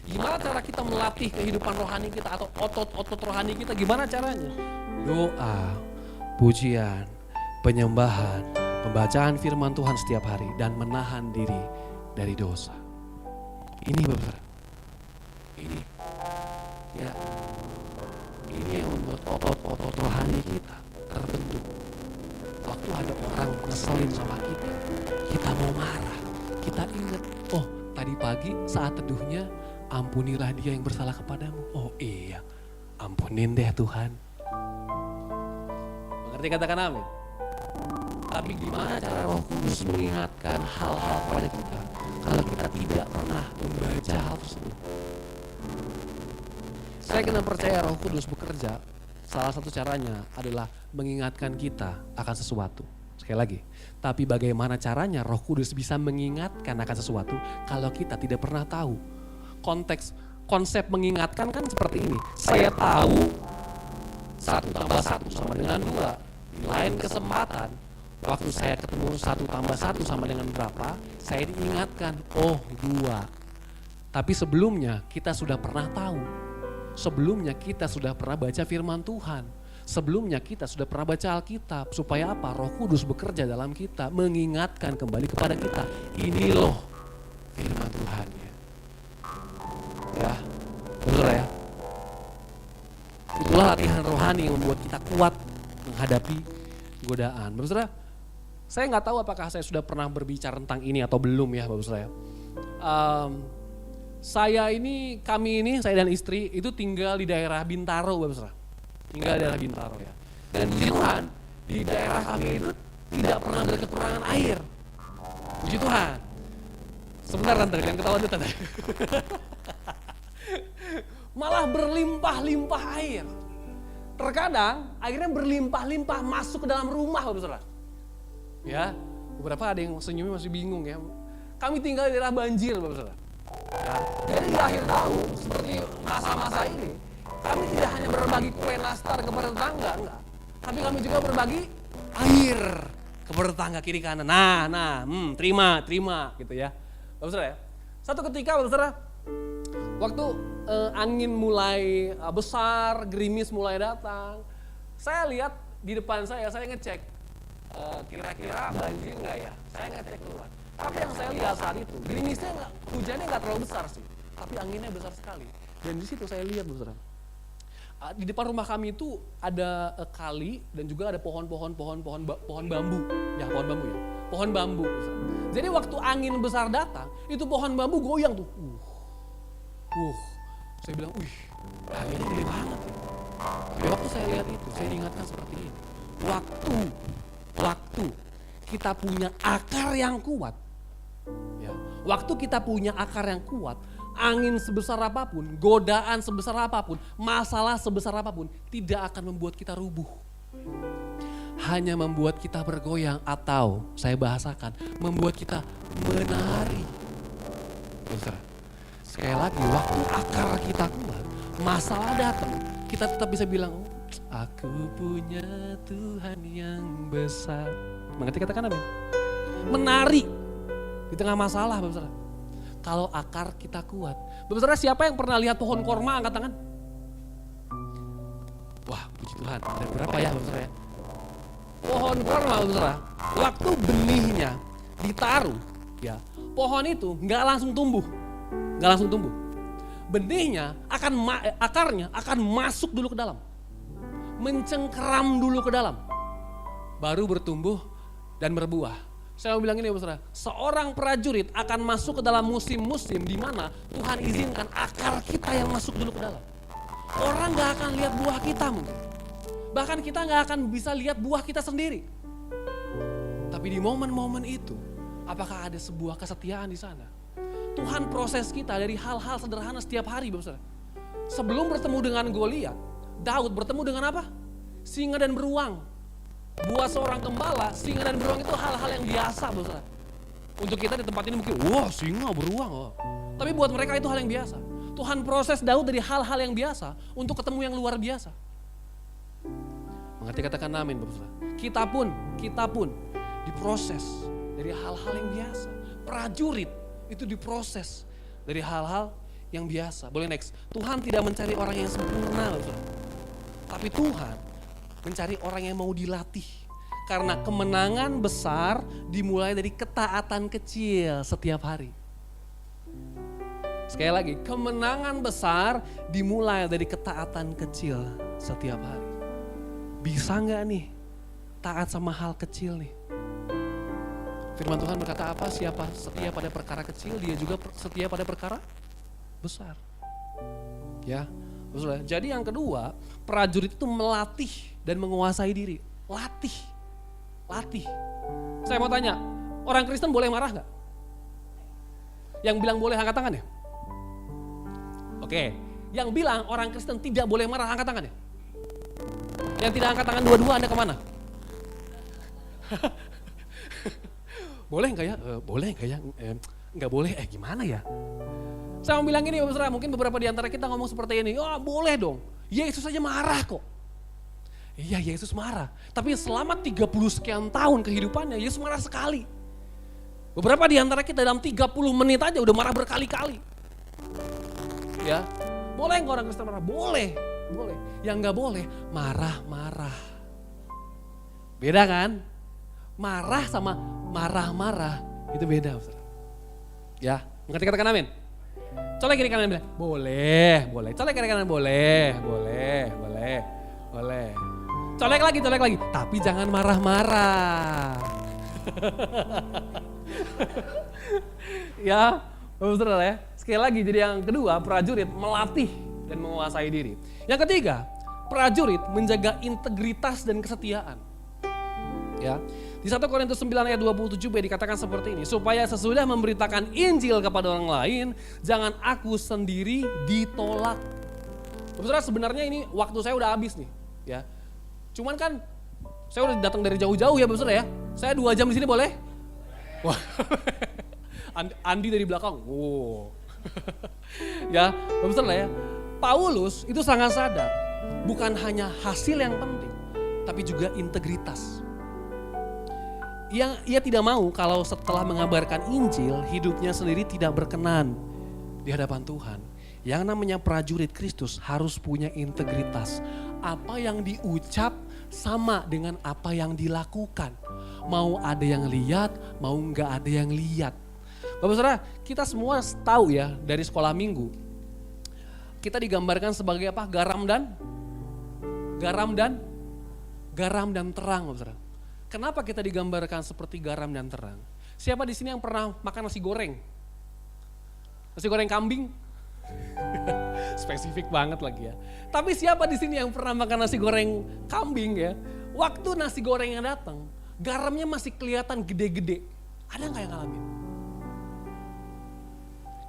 Gimana cara kita melatih kehidupan rohani kita atau otot-otot rohani kita? Gimana caranya? Doa, pujian, penyembahan, pembacaan firman Tuhan setiap hari dan menahan diri dari dosa. Ini betul. Ini, ya, ini yang membuat otot-otot rohani kita terbentuk. Waktu ada orang ngeselin sama kita mau marah, kita ingat, oh tadi pagi saat teduhnya, ampunilah dia yang bersalah kepadamu. Oh iya, ampunin deh Tuhan. Mengerti katakan amin? Tapi gimana cara Roh Kudus mengingatkan hal-hal pada kita kalau kita tidak pernah membaca hal tersebut? Saya kena percaya Roh Kudus bekerja, salah satu caranya adalah mengingatkan kita akan sesuatu. Sekali lagi, tapi bagaimana caranya Roh Kudus bisa mengingatkan akan sesuatu kalau kita tidak pernah tahu? Konsep mengingatkan kan seperti ini. Saya tahu 1 tambah 1 sama dengan 2. Di lain kesempatan, waktu saya ketemu 1 tambah 1 sama dengan berapa, saya diingatkan, oh 2. Tapi sebelumnya kita sudah pernah tahu. Sebelumnya kita sudah pernah baca firman Tuhan. Sebelumnya kita sudah pernah baca Alkitab. Supaya apa? Roh Kudus bekerja dalam kita. Mengingatkan kembali kepada kita. Ini loh firman Tuhan. Ya, betul ya. Itulah latihan rohani yang membuat kita kuat menghadapi godaan. Bapak Saudara, saya nggak tahu apakah saya sudah pernah berbicara tentang ini atau belum ya Bapak Saudara. Kami ini, saya dan istri itu tinggal di daerah Bintaro Bapak Saudara. Tinggal di daerah Bintaro ya. Dan puji Tuhan, di daerah kami itu tidak pernah ada kekurangan air. Puji Tuhan. Sebentar nanti kalian ketawa dulu tadi. Malah berlimpah-limpah air. Terkadang airnya berlimpah-limpah masuk ke dalam rumah Bapak Saudara. Ya, beberapa ada yang senyumnya masih bingung ya. Kami tinggal di daerah banjir Bapak Saudara. Ya, jadi di akhir tahun seperti masa-masa ini, kami tidak hanya berbagi kue nastar kepada tetangga, enggak. Tapi kami juga berbagi air kepada tetangga kiri kanan. Terima gitu ya. Bapak Saudara ya. Satu ketika Bapak Saudara, waktu angin mulai besar, gerimis mulai datang, saya lihat di depan saya ngecek kira-kira banjir nggak ya? Saya ngecek keluar. Tapi yang saya lihat saat itu, gerimisnya hujannya nggak terlalu besar sih, tapi anginnya besar sekali. Dan di situ saya lihat Bapak Saudara, di depan rumah kami itu ada kali dan juga ada pohon bambu, ya pohon bambu ya, pohon bambu. Jadi waktu angin besar datang, itu pohon bambu goyang tuh. Saya bilang, anginnya gede banget ya. Jadi waktu saya lihat itu, saya diingatkan seperti ini. Waktu kita punya akar yang kuat, ya, waktu kita punya akar yang kuat, angin sebesar apapun, godaan sebesar apapun, masalah sebesar apapun, tidak akan membuat kita rubuh. Hanya membuat kita bergoyang atau saya bahasakan, membuat kita menari. Besar. Sekali lagi, waktu akar kita kuat, masalah datang, kita tetap bisa bilang, aku punya Tuhan yang besar. Mengerti katakan apa? Menari di tengah masalah, Bapak Saudara. Kalau akar kita kuat. Bapak Saudara, siapa yang pernah lihat pohon korma? Angkat tangan. Wah, puji Tuhan. Ada berapa ya, Bapak Saudara? Pohon korma, Bapak Saudara, waktu benihnya ditaruh, ya, pohon itu nggak langsung tumbuh. Benihnya akarnya akan masuk dulu ke dalam. Mencengkeram dulu ke dalam. Baru bertumbuh dan berbuah. Saya mau bilang ini Bapak Saudara, seorang prajurit akan masuk ke dalam musim-musim di mana Tuhan izinkan akar kita yang masuk dulu ke dalam. Orang gak akan lihat buah kita mungkin. Bahkan kita gak akan bisa lihat buah kita sendiri. Tapi di momen-momen itu, apakah ada sebuah kesetiaan di sana? Tuhan proses kita dari hal-hal sederhana setiap hari Bapak Saudara. Sebelum bertemu dengan Goliat, Daud bertemu dengan apa? Singa dan beruang. Buat seorang gembala, singa dan beruang itu hal-hal yang biasa Bapak Saudara. Untuk kita di tempat ini mungkin, wah singa beruang. Oh. Tapi buat mereka itu hal yang biasa. Tuhan proses Daud dari hal-hal yang biasa untuk ketemu yang luar biasa. Mengerti katakan amin Bapak Saudara. Kita pun diproses dari hal-hal yang biasa. Prajurit itu diproses dari hal-hal yang biasa. Boleh next. Tuhan tidak mencari orang yang sempurna, tapi Tuhan mencari orang yang mau dilatih. Karena kemenangan besar dimulai dari ketaatan kecil setiap hari. Sekali lagi, kemenangan besar dimulai dari ketaatan kecil setiap hari. Bisa nggak nih taat sama hal kecil nih? Firman Tuhan berkata apa? Siapa setia pada perkara kecil, dia juga setia pada perkara besar. Ya, betul. Jadi yang kedua, prajurit itu melatih dan menguasai diri. Latih. Saya mau tanya, orang Kristen boleh marah nggak? Yang bilang boleh angkat tangan ya? Oke, yang bilang orang Kristen tidak boleh marah angkat tangan ya? Yang tidak angkat tangan dua-dua Anda kemana? Boleh nggak ya? Boleh nggak ya? Nggak boleh, gimana ya? Saya mau bilang ini Bapak Saudara, mungkin beberapa di antara kita ngomong seperti ini, oh boleh dong, Yesus aja marah kok. Iya Yesus marah, tapi selama 30 sekian tahun kehidupannya, Yesus marah sekali. Beberapa di antara kita dalam 30 menit aja udah marah berkali-kali. Ya, boleh nggak orang Kristen marah? Boleh. boleh. Yang nggak boleh, marah-marah. Beda kan? Marah sama marah-marah, itu beda. Ya, ngerti katakan amin? Colek kiri kanan bilang, boleh. Colek kiri kanan, boleh. Colek lagi, tapi jangan marah-marah. Ya, saudara ya. Sekali lagi, jadi yang kedua, prajurit melatih dan menguasai diri. Yang ketiga, prajurit menjaga integritas dan kesetiaan. Ya, di 1 Korintus 9 ayat 27b dikatakan seperti ini, supaya sesudah memberitakan Injil kepada orang lain, jangan aku sendiri ditolak. Saudara, sebenarnya ini waktu saya udah habis nih, ya. Cuman kan saya udah datang dari jauh-jauh ya, saudara ya. Saya 2 jam di sini boleh? Wah. Andi dari belakang. Wow. Ya, saudara ya. Paulus itu sangat sadar, bukan hanya hasil yang penting, tapi juga integritas. Ia tidak mau kalau setelah mengabarkan Injil, hidupnya sendiri tidak berkenan di hadapan Tuhan. Yang namanya prajurit Kristus harus punya integritas. Apa yang diucap sama dengan apa yang dilakukan. Mau ada yang lihat, mau nggak ada yang lihat. Bapak saudara, kita semua tahu ya dari sekolah minggu. Kita digambarkan sebagai apa? Garam dan terang, Bapak saudara. Kenapa kita digambarkan seperti garam dan terang? Siapa di sini yang pernah makan nasi goreng? Nasi goreng kambing? Spesifik banget lagi ya. Tapi siapa di sini yang pernah makan nasi goreng kambing ya? Waktu nasi gorengnya datang, garamnya masih kelihatan gede-gede. Ada nggak yang ngalamin?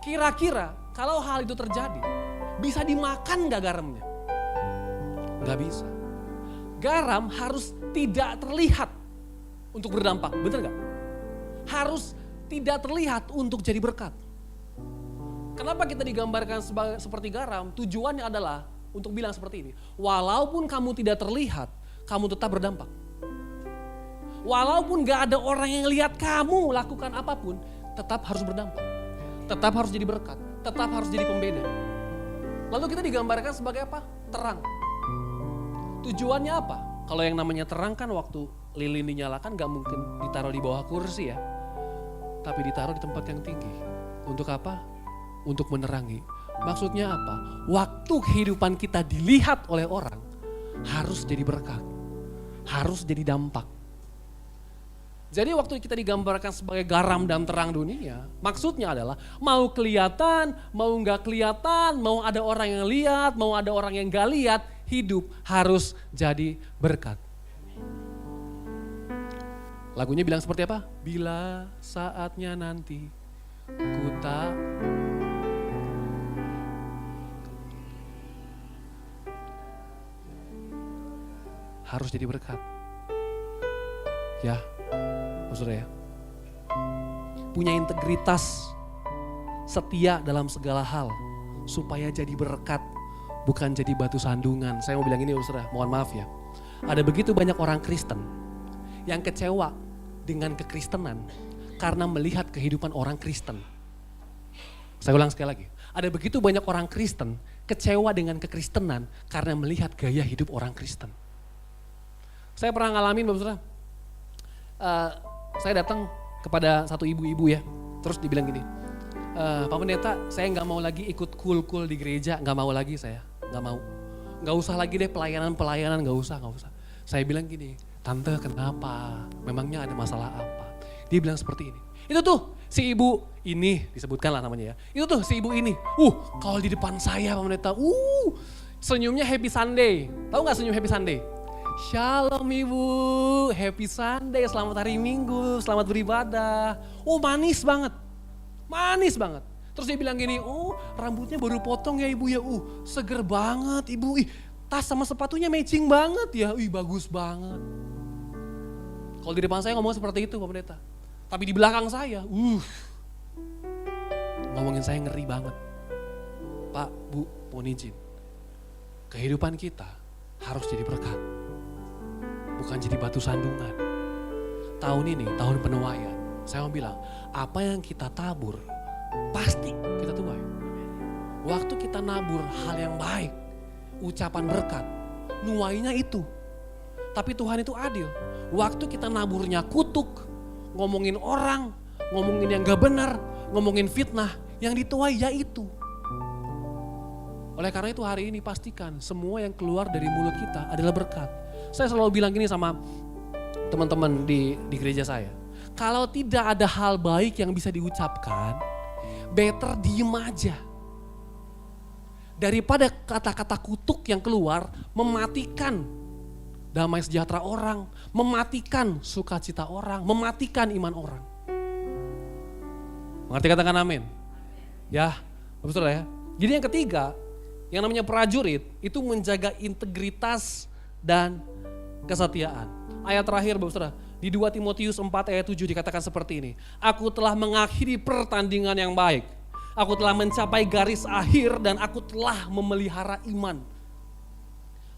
Kira-kira kalau hal itu terjadi, bisa dimakan nggak garamnya? Nggak bisa. Garam harus tidak terlihat untuk berdampak, bener gak? Harus tidak terlihat untuk jadi berkat. Kenapa kita digambarkan seperti garam? Tujuannya adalah untuk bilang seperti ini. Walaupun kamu tidak terlihat, kamu tetap berdampak. Walaupun gak ada orang yang lihat kamu lakukan apapun, tetap harus berdampak. Tetap harus jadi berkat, tetap harus jadi pembeda. Lalu kita digambarkan sebagai apa? Terang. Tujuannya apa? Kalau yang namanya terang kan waktu lilin dinyalakan gak mungkin ditaruh di bawah kursi ya. Tapi ditaruh di tempat yang tinggi. Untuk apa? Untuk menerangi. Maksudnya apa? Waktu kehidupan kita dilihat oleh orang harus jadi berkat. Harus jadi dampak. Jadi waktu kita digambarkan sebagai garam dan terang dunia, maksudnya adalah mau kelihatan, mau gak kelihatan, mau ada orang yang lihat, mau ada orang yang gak lihat, hidup harus jadi berkat. Lagunya bilang seperti apa? Bila saatnya nanti ku tak harus jadi berkat. Ya, saudara ya. Punya integritas, setia dalam segala hal supaya jadi berkat. Bukan jadi batu sandungan. Saya mau bilang ini saudara, mohon maaf ya. Ada begitu banyak orang Kristen yang kecewa dengan kekristenan karena melihat kehidupan orang Kristen. Saya ulang sekali lagi. Ada begitu banyak orang Kristen kecewa dengan kekristenan karena melihat gaya hidup orang Kristen. Saya pernah ngalamin Bapak saudara. Saya datang kepada satu ibu-ibu ya. Terus dibilang gini, Pak Pendeta saya gak mau lagi ikut cool-cool di gereja. Gak mau lagi saya. Gak mau. Gak usah lagi deh pelayanan, gak usah. Saya bilang gini, tante kenapa? Memangnya ada masalah apa? Dia bilang seperti ini. Itu tuh si ibu ini, disebutkan lah namanya ya. Itu tuh si ibu ini. Kalau di depan saya Pak Pendeta, senyumnya Happy Sunday. Tahu gak senyum Happy Sunday? Shalom ibu, Happy Sunday, selamat hari Minggu, selamat beribadah. Manis banget. Terus dia bilang gini, rambutnya baru potong ya ibu ya, seger banget ibu, tas sama sepatunya matching banget ya, bagus banget. Kalau di depan saya ngomong seperti itu Pak Pendeta. Tapi di belakang saya, ngomongin saya ngeri banget. Pak, Bu, mohon izin. Kehidupan kita harus jadi berkat. Bukan jadi batu sandungan. Tahun ini, tahun penuaian. Saya mau bilang, apa yang kita tabur, pasti kita tuai. Waktu kita nabur hal yang baik, ucapan berkat. Nuainya itu. Tapi Tuhan itu adil. Waktu kita naburnya kutuk, ngomongin orang, ngomongin yang gak benar, ngomongin fitnah, yang dituai ya itu. Oleh karena itu hari ini pastikan semua yang keluar dari mulut kita adalah berkat. Saya selalu bilang gini sama teman-teman di gereja saya. Kalau tidak ada hal baik yang bisa diucapkan, better diem aja. Daripada kata-kata kutuk yang keluar mematikan damai sejahtera orang, mematikan sukacita orang, mematikan iman orang. Mengerti, katakan amin. Ya, betul ya. Jadi yang ketiga, yang namanya prajurit itu menjaga integritas dan kesetiaan. Ayat terakhir Bapak Saudara, di 2 Timotius 4 ayat 7 dikatakan seperti ini. Aku telah mengakhiri pertandingan yang baik. Aku telah mencapai garis akhir dan aku telah memelihara iman.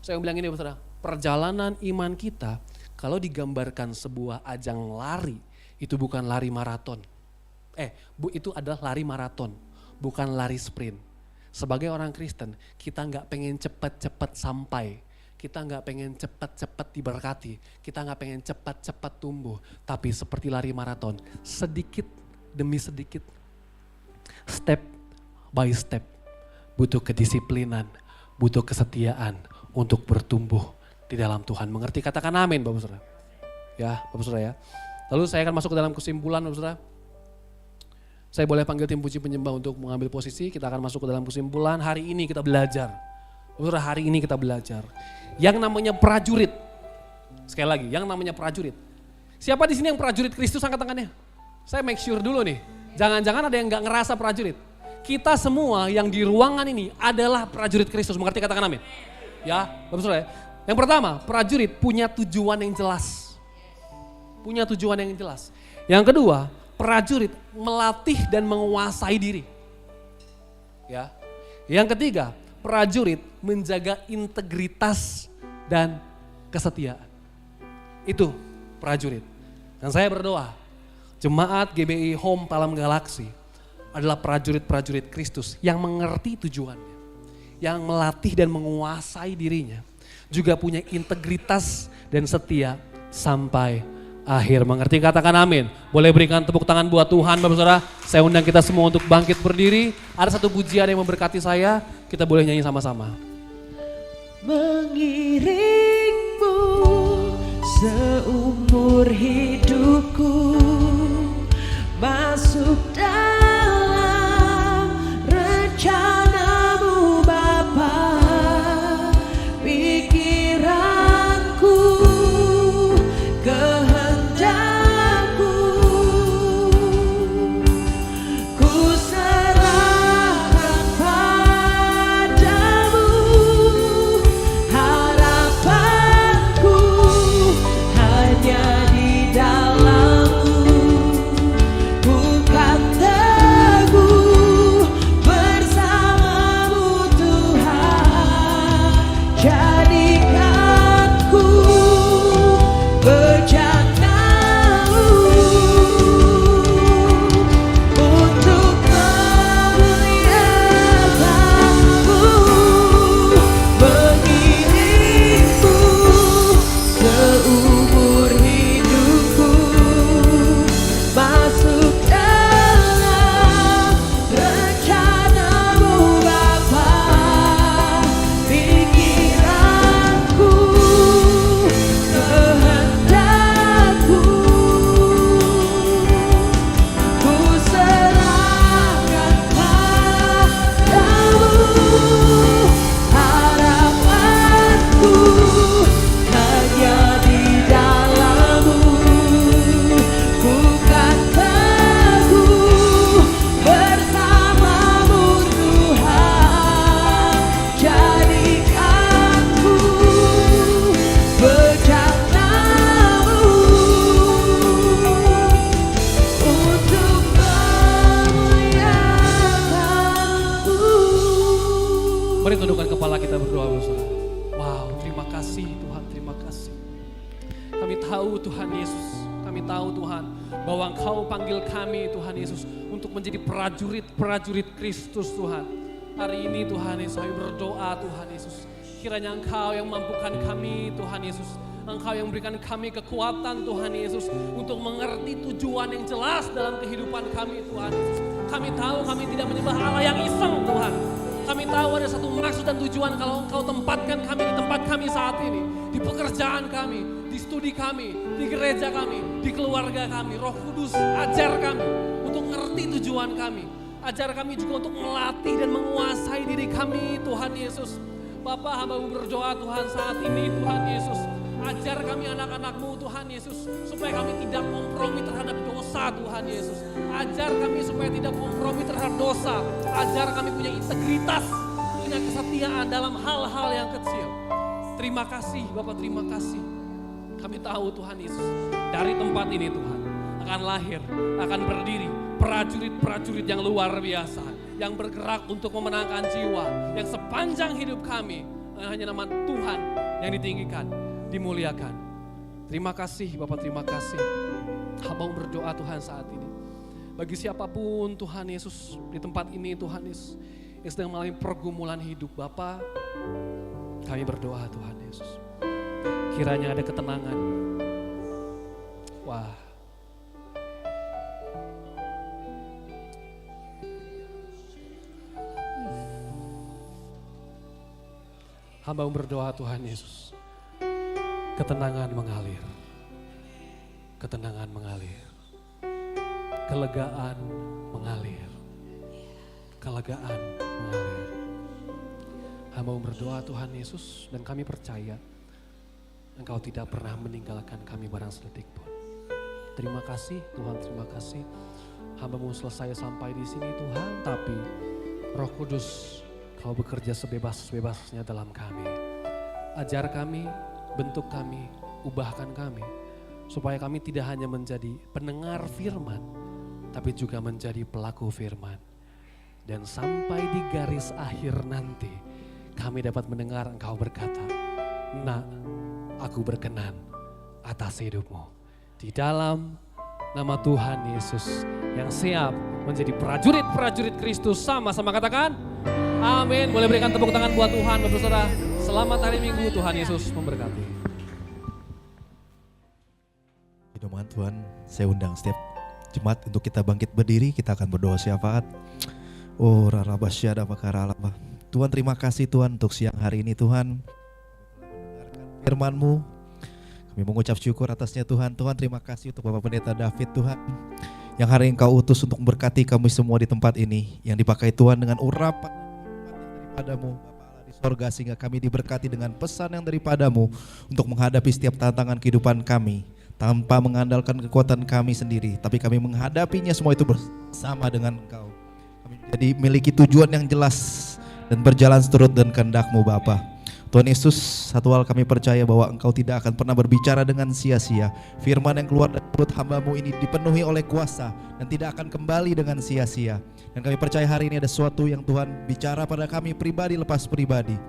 Saya bilang ini Bapak Saudara, perjalanan iman kita kalau digambarkan sebuah ajang lari, itu bukan lari maraton. Itu adalah lari maraton, bukan lari sprint. Sebagai orang Kristen, kita nggak pengen cepat-cepat sampai. Kita nggak pengen cepat-cepat diberkati. Kita nggak pengen cepat-cepat tumbuh. Tapi seperti lari maraton, sedikit demi sedikit, step by step. Butuh kedisiplinan, butuh kesetiaan untuk bertumbuh di dalam Tuhan. Mengerti? Katakan amin Bapak Saudara. Ya Bapak Saudara ya. Lalu saya akan masuk ke dalam kesimpulan Bapak Saudara. Saya boleh panggil tim puji penyembah untuk mengambil posisi. Kita akan masuk ke dalam kesimpulan. Hari ini kita belajar. Bapak Saudara, hari ini kita belajar. Yang namanya prajurit. Sekali lagi, yang namanya prajurit. Siapa di sini yang prajurit Kristus? Angkat tangannya. Saya make sure dulu nih. Jangan-jangan ada yang gak ngerasa prajurit. Kita semua yang di ruangan ini adalah prajurit Kristus. Mengerti? Katakan amin. Ya, Bapak Saudara ya. Yang pertama, prajurit punya tujuan yang jelas. Punya tujuan yang jelas. Yang kedua, prajurit melatih dan menguasai diri. Ya. Yang ketiga, prajurit menjaga integritas dan kesetiaan. Itu prajurit. Dan saya berdoa, jemaat GBI Home Palam Galaksi adalah prajurit-prajurit Kristus yang mengerti tujuannya. Yang melatih dan menguasai dirinya. Juga punya integritas dan setia sampai akhir. Mengerti? Katakan amin. Boleh berikan tepuk tangan buat Tuhan Bapak Saudara. Saya undang kita semua untuk bangkit berdiri. Ada satu pujian yang memberkati saya. Kita boleh nyanyi sama-sama. Mengiringmu seumur hidupku, masuk dalam rencanamu Bapa. Pikiranku, kehendakku, ku serahkan padamu. Harapanku hanya di dalam-Mu. Bukan teguh bersama-Mu Tuhan. Jadikanku bejana-Mu untuk memuliakan-Mu. Mengiringmu seumur hidupku, masuk dalam rencana-Mu Bapa. Pikiranku, kehendakku, ku serahkan padamu. Harapanku hanya di dalam-Mu. Bukan teguh bersama-Mu Tuhan. Jadikanku bejana-Mu untuk memuliakan-Mu. Mari tundukkan kepala kita berdoa Bapak Saudara. Wow, terima kasih Tuhan, terima kasih. Kami tahu Tuhan Yesus, kami tahu Tuhan bahwa Engkau panggil kami Tuhan Yesus untuk menjadi prajurit-prajurit Kristus Tuhan. Hari ini Tuhan Yesus kami berdoa Tuhan Yesus. Kiranya Engkau yang mampukan kami Tuhan Yesus. Engkau yang berikan kami kekuatan Tuhan Yesus untuk mengerti tujuan yang jelas dalam kehidupan kami Tuhan Yesus. Kami tahu kami tidak menyembah Allah yang iseng Tuhan. Kami tahu ada satu maksud dan tujuan kalau Engkau tempatkan kami di tempat kami saat ini. Di pekerjaan kami, di studi kami, di gereja kami, di keluarga kami. Roh Kudus ajar kami untuk mengerti tujuan kami. Ajar kami juga untuk melatih dan menguasai diri kami Tuhan Yesus. Bapa, hamba-Mu berdoa Tuhan saat ini Tuhan Yesus. Ajar kami anak-anak-Mu Tuhan Yesus. Supaya kami tidak kompromi terhadap dosa Tuhan Yesus. Ajar kami supaya tidak kompromi terhadap dosa. Ajar kami punya integritas, punya kesetiaan dalam hal-hal yang kecil. Terima kasih Bapak, terima kasih. Kami tahu Tuhan Yesus, dari tempat ini Tuhan akan lahir, akan berdiri prajurit-prajurit yang luar biasa. Yang bergerak untuk memenangkan jiwa. Yang sepanjang hidup kami hanya nama Tuhan yang ditinggikan, dimuliakan. Terima kasih Bapak, terima kasih. Hamba berdoa Tuhan saat ini. Bagi siapapun Tuhan Yesus di tempat ini Tuhan Yesus yang sedang mengalami pergumulan hidup Bapak, kami berdoa Tuhan Yesus. Kiranya ada ketenangan. Wah. Hamba berdoa Tuhan Yesus. Ketenangan mengalir. Ketenangan mengalir. Kelegaan mengalir. Kelegaan mengalir. Hamba berdoa Tuhan Yesus dan kami percaya Engkau tidak pernah meninggalkan kami barang sedetik pun. Terima kasih Tuhan, terima kasih. Hamba-Mu selesai sampai di sini Tuhan, tapi Roh Kudus Kau bekerja sebebas-bebasnya dalam kami. Ajar kami, bentuk kami, ubahkan kami. Supaya kami tidak hanya menjadi pendengar firman, tapi juga menjadi pelaku firman. Dan sampai di garis akhir nanti, kami dapat mendengar Engkau berkata, "Nak, aku berkenan atas hidupmu." Di dalam nama Tuhan Yesus yang siap menjadi prajurit-prajurit Kristus, sama-sama katakan, amin. Boleh berikan tepuk tangan buat Tuhan, Bapak Saudara. Selamat hari Minggu, Tuhan Yesus memberkati. Firman Tuhan, saya undang setiap jemaat untuk kita bangkit berdiri, kita akan berdoa syafaat. Oh, rarabasyada bakaralaba. Tuhan, terima kasih Tuhan untuk siang hari ini Tuhan. Firman-Mu, kami mengucap syukur atasnya Tuhan. Tuhan, terima kasih untuk Bapak Pendeta David Tuhan, yang hari Engkau utus untuk memberkati kami semua di tempat ini, yang dipakai Tuhan dengan urapan daripada-Mu Bapa Allah di sorga, sehingga kami diberkati dengan pesan yang daripada-Mu untuk menghadapi setiap tantangan kehidupan kami, tanpa mengandalkan kekuatan kami sendiri, tapi kami menghadapinya semua itu bersama dengan Engkau. Kami jadi miliki tujuan yang jelas dan berjalan seturut dan kehendak-Mu Bapa. Tuhan Yesus, satu hal kami percaya bahwa Engkau tidak akan pernah berbicara dengan sia-sia. Firman yang keluar dari mulut hamba-Mu ini dipenuhi oleh kuasa dan tidak akan kembali dengan sia-sia. Dan kami percaya hari ini ada sesuatu yang Tuhan bicara pada kami pribadi lepas pribadi.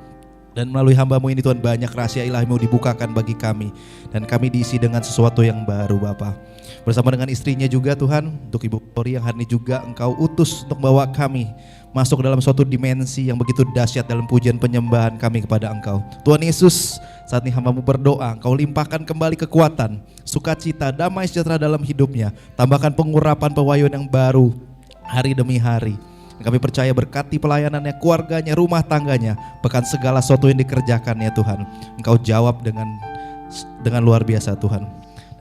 Dan melalui hamba-Mu ini Tuhan, banyak rahasia ilahi-Mu dibukakan bagi kami. Dan kami diisi dengan sesuatu yang baru Bapa. Bersama dengan istrinya juga Tuhan, untuk Ibu Polri yang hari ini juga Engkau utus untuk membawa kami masuk dalam suatu dimensi yang begitu dahsyat dalam pujian penyembahan kami kepada Engkau. Tuhan Yesus, saat ini hamba-Mu berdoa, Engkau limpahkan kembali kekuatan, sukacita, damai sejahtera dalam hidupnya. Tambahkan pengurapan pewahyuan yang baru hari demi hari. Kami percaya berkati pelayanannya, keluarganya, rumah tangganya, bahkan segala sesuatu yang dikerjakannya Tuhan. Engkau jawab dengan luar biasa Tuhan.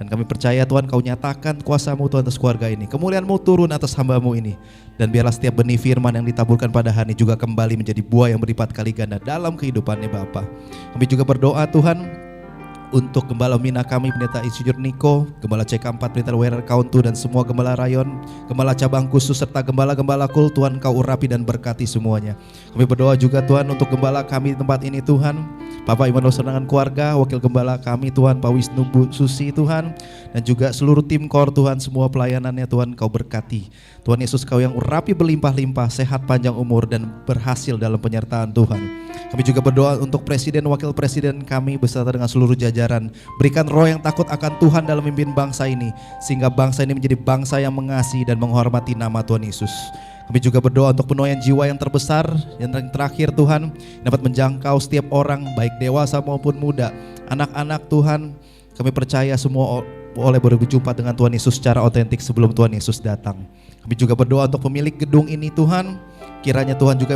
Dan kami percaya Tuhan, Kau nyatakan kuasa-Mu Tuhan atas keluarga ini. Kemuliaan-Mu turun atas hamba-Mu ini. Dan biarlah setiap benih firman yang ditaburkan pada hari ini juga kembali menjadi buah yang berlipat kali ganda dalam kehidupannya Bapa. Kami juga berdoa Tuhan untuk Gembala Mina kami, Pendeta Insinyur Niko, Gembala CK4, Pendeta Werer Kauntu, dan semua Gembala Rayon, Gembala Cabang Khusus, serta Gembala-Gembala Kul, Tuhan Kau urapi dan berkati semuanya. Kami berdoa juga Tuhan untuk Gembala kami di tempat ini Tuhan, Bapak Immanuel Senangan Keluarga, Wakil Gembala kami Tuhan, Pak Wisnu Bu Susi Tuhan, dan juga seluruh tim KOR Tuhan, semua pelayanannya Tuhan Kau berkati. Tuhan Yesus, Kau yang urapi berlimpah-limpah, sehat panjang umur dan berhasil dalam penyertaan Tuhan. Kami juga berdoa untuk Presiden, Wakil Presiden kami beserta dengan seluruh jajaran. Berikan roh yang takut akan Tuhan dalam memimpin bangsa ini, sehingga bangsa ini menjadi bangsa yang mengasihi dan menghormati nama Tuhan Yesus. Kami juga berdoa untuk penuaian jiwa yang terbesar dan yang terakhir Tuhan, dapat menjangkau setiap orang baik dewasa maupun muda, anak-anak Tuhan. Kami percaya semua boleh berjumpa dengan Tuhan Yesus secara otentik sebelum Tuhan Yesus datang. Kami juga berdoa untuk pemilik gedung ini Tuhan, kiranya Tuhan juga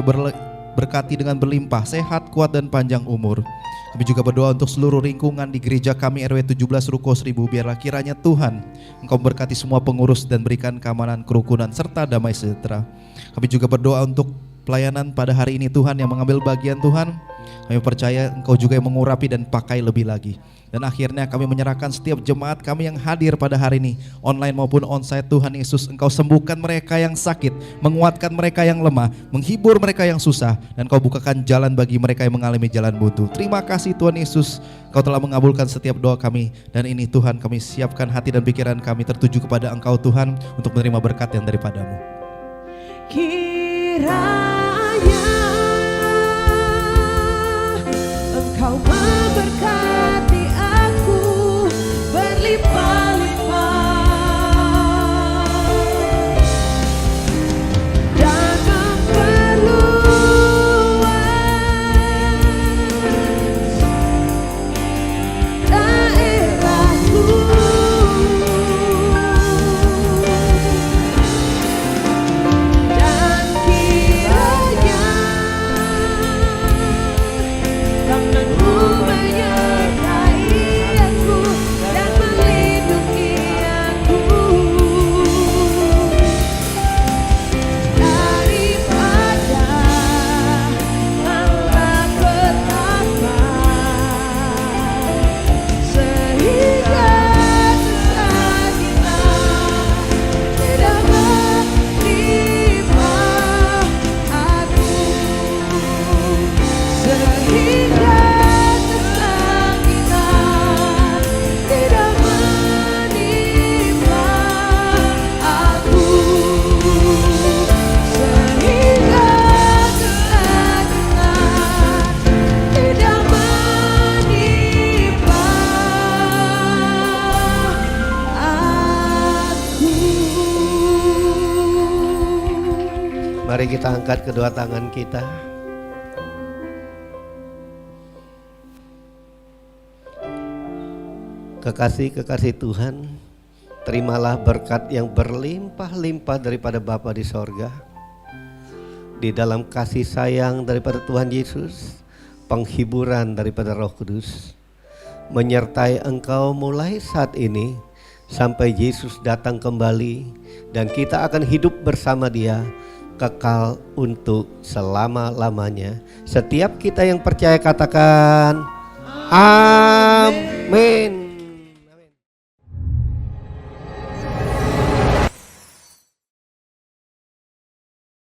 berkati dengan berlimpah, sehat, kuat dan panjang umur. Kami juga berdoa untuk seluruh lingkungan di gereja kami RW 17 Ruko 1000, biarlah kiranya Tuhan Engkau berkati semua pengurus dan berikan keamanan, kerukunan serta damai sejahtera. Kami juga berdoa untuk pelayanan pada hari ini Tuhan, yang mengambil bagian Tuhan. Kami percaya Engkau juga yang mengurapi dan pakai lebih lagi. Dan akhirnya kami menyerahkan setiap jemaat kami yang hadir pada hari ini, online maupun onsite. Tuhan Yesus, Engkau sembuhkan mereka yang sakit, menguatkan mereka yang lemah, menghibur mereka yang susah, dan Engkau bukakan jalan bagi mereka yang mengalami jalan buntu. Terima kasih Tuhan Yesus, Engkau telah mengabulkan setiap doa kami. Dan ini Tuhan, kami siapkan hati dan pikiran kami tertuju kepada Engkau Tuhan, untuk menerima berkat yang daripada-Mu. Kiranya Engkau memberkati aku berlimpah-limpah dan memperluas daerahku. Dan kiranya tangan-Mu menyertai aku dan melindungi aku daripada malapetaka, sehingga kesakitan tidak menimpa aku, sehingga kesakitan tidak menimpa aku, sehingga kesakitan tidak menimpa aku. Mari kita angkat kedua tangan kita. Kekasih-kekasih Tuhan, terimalah berkat yang berlimpah-limpah daripada Bapa di sorga. Di dalam kasih sayang daripada Tuhan Yesus, penghiburan daripada Roh Kudus, menyertai engkau mulai saat ini sampai Yesus datang kembali, dan kita akan hidup bersama Dia kekal untuk selama-lamanya. Setiap kita yang percaya katakan amin.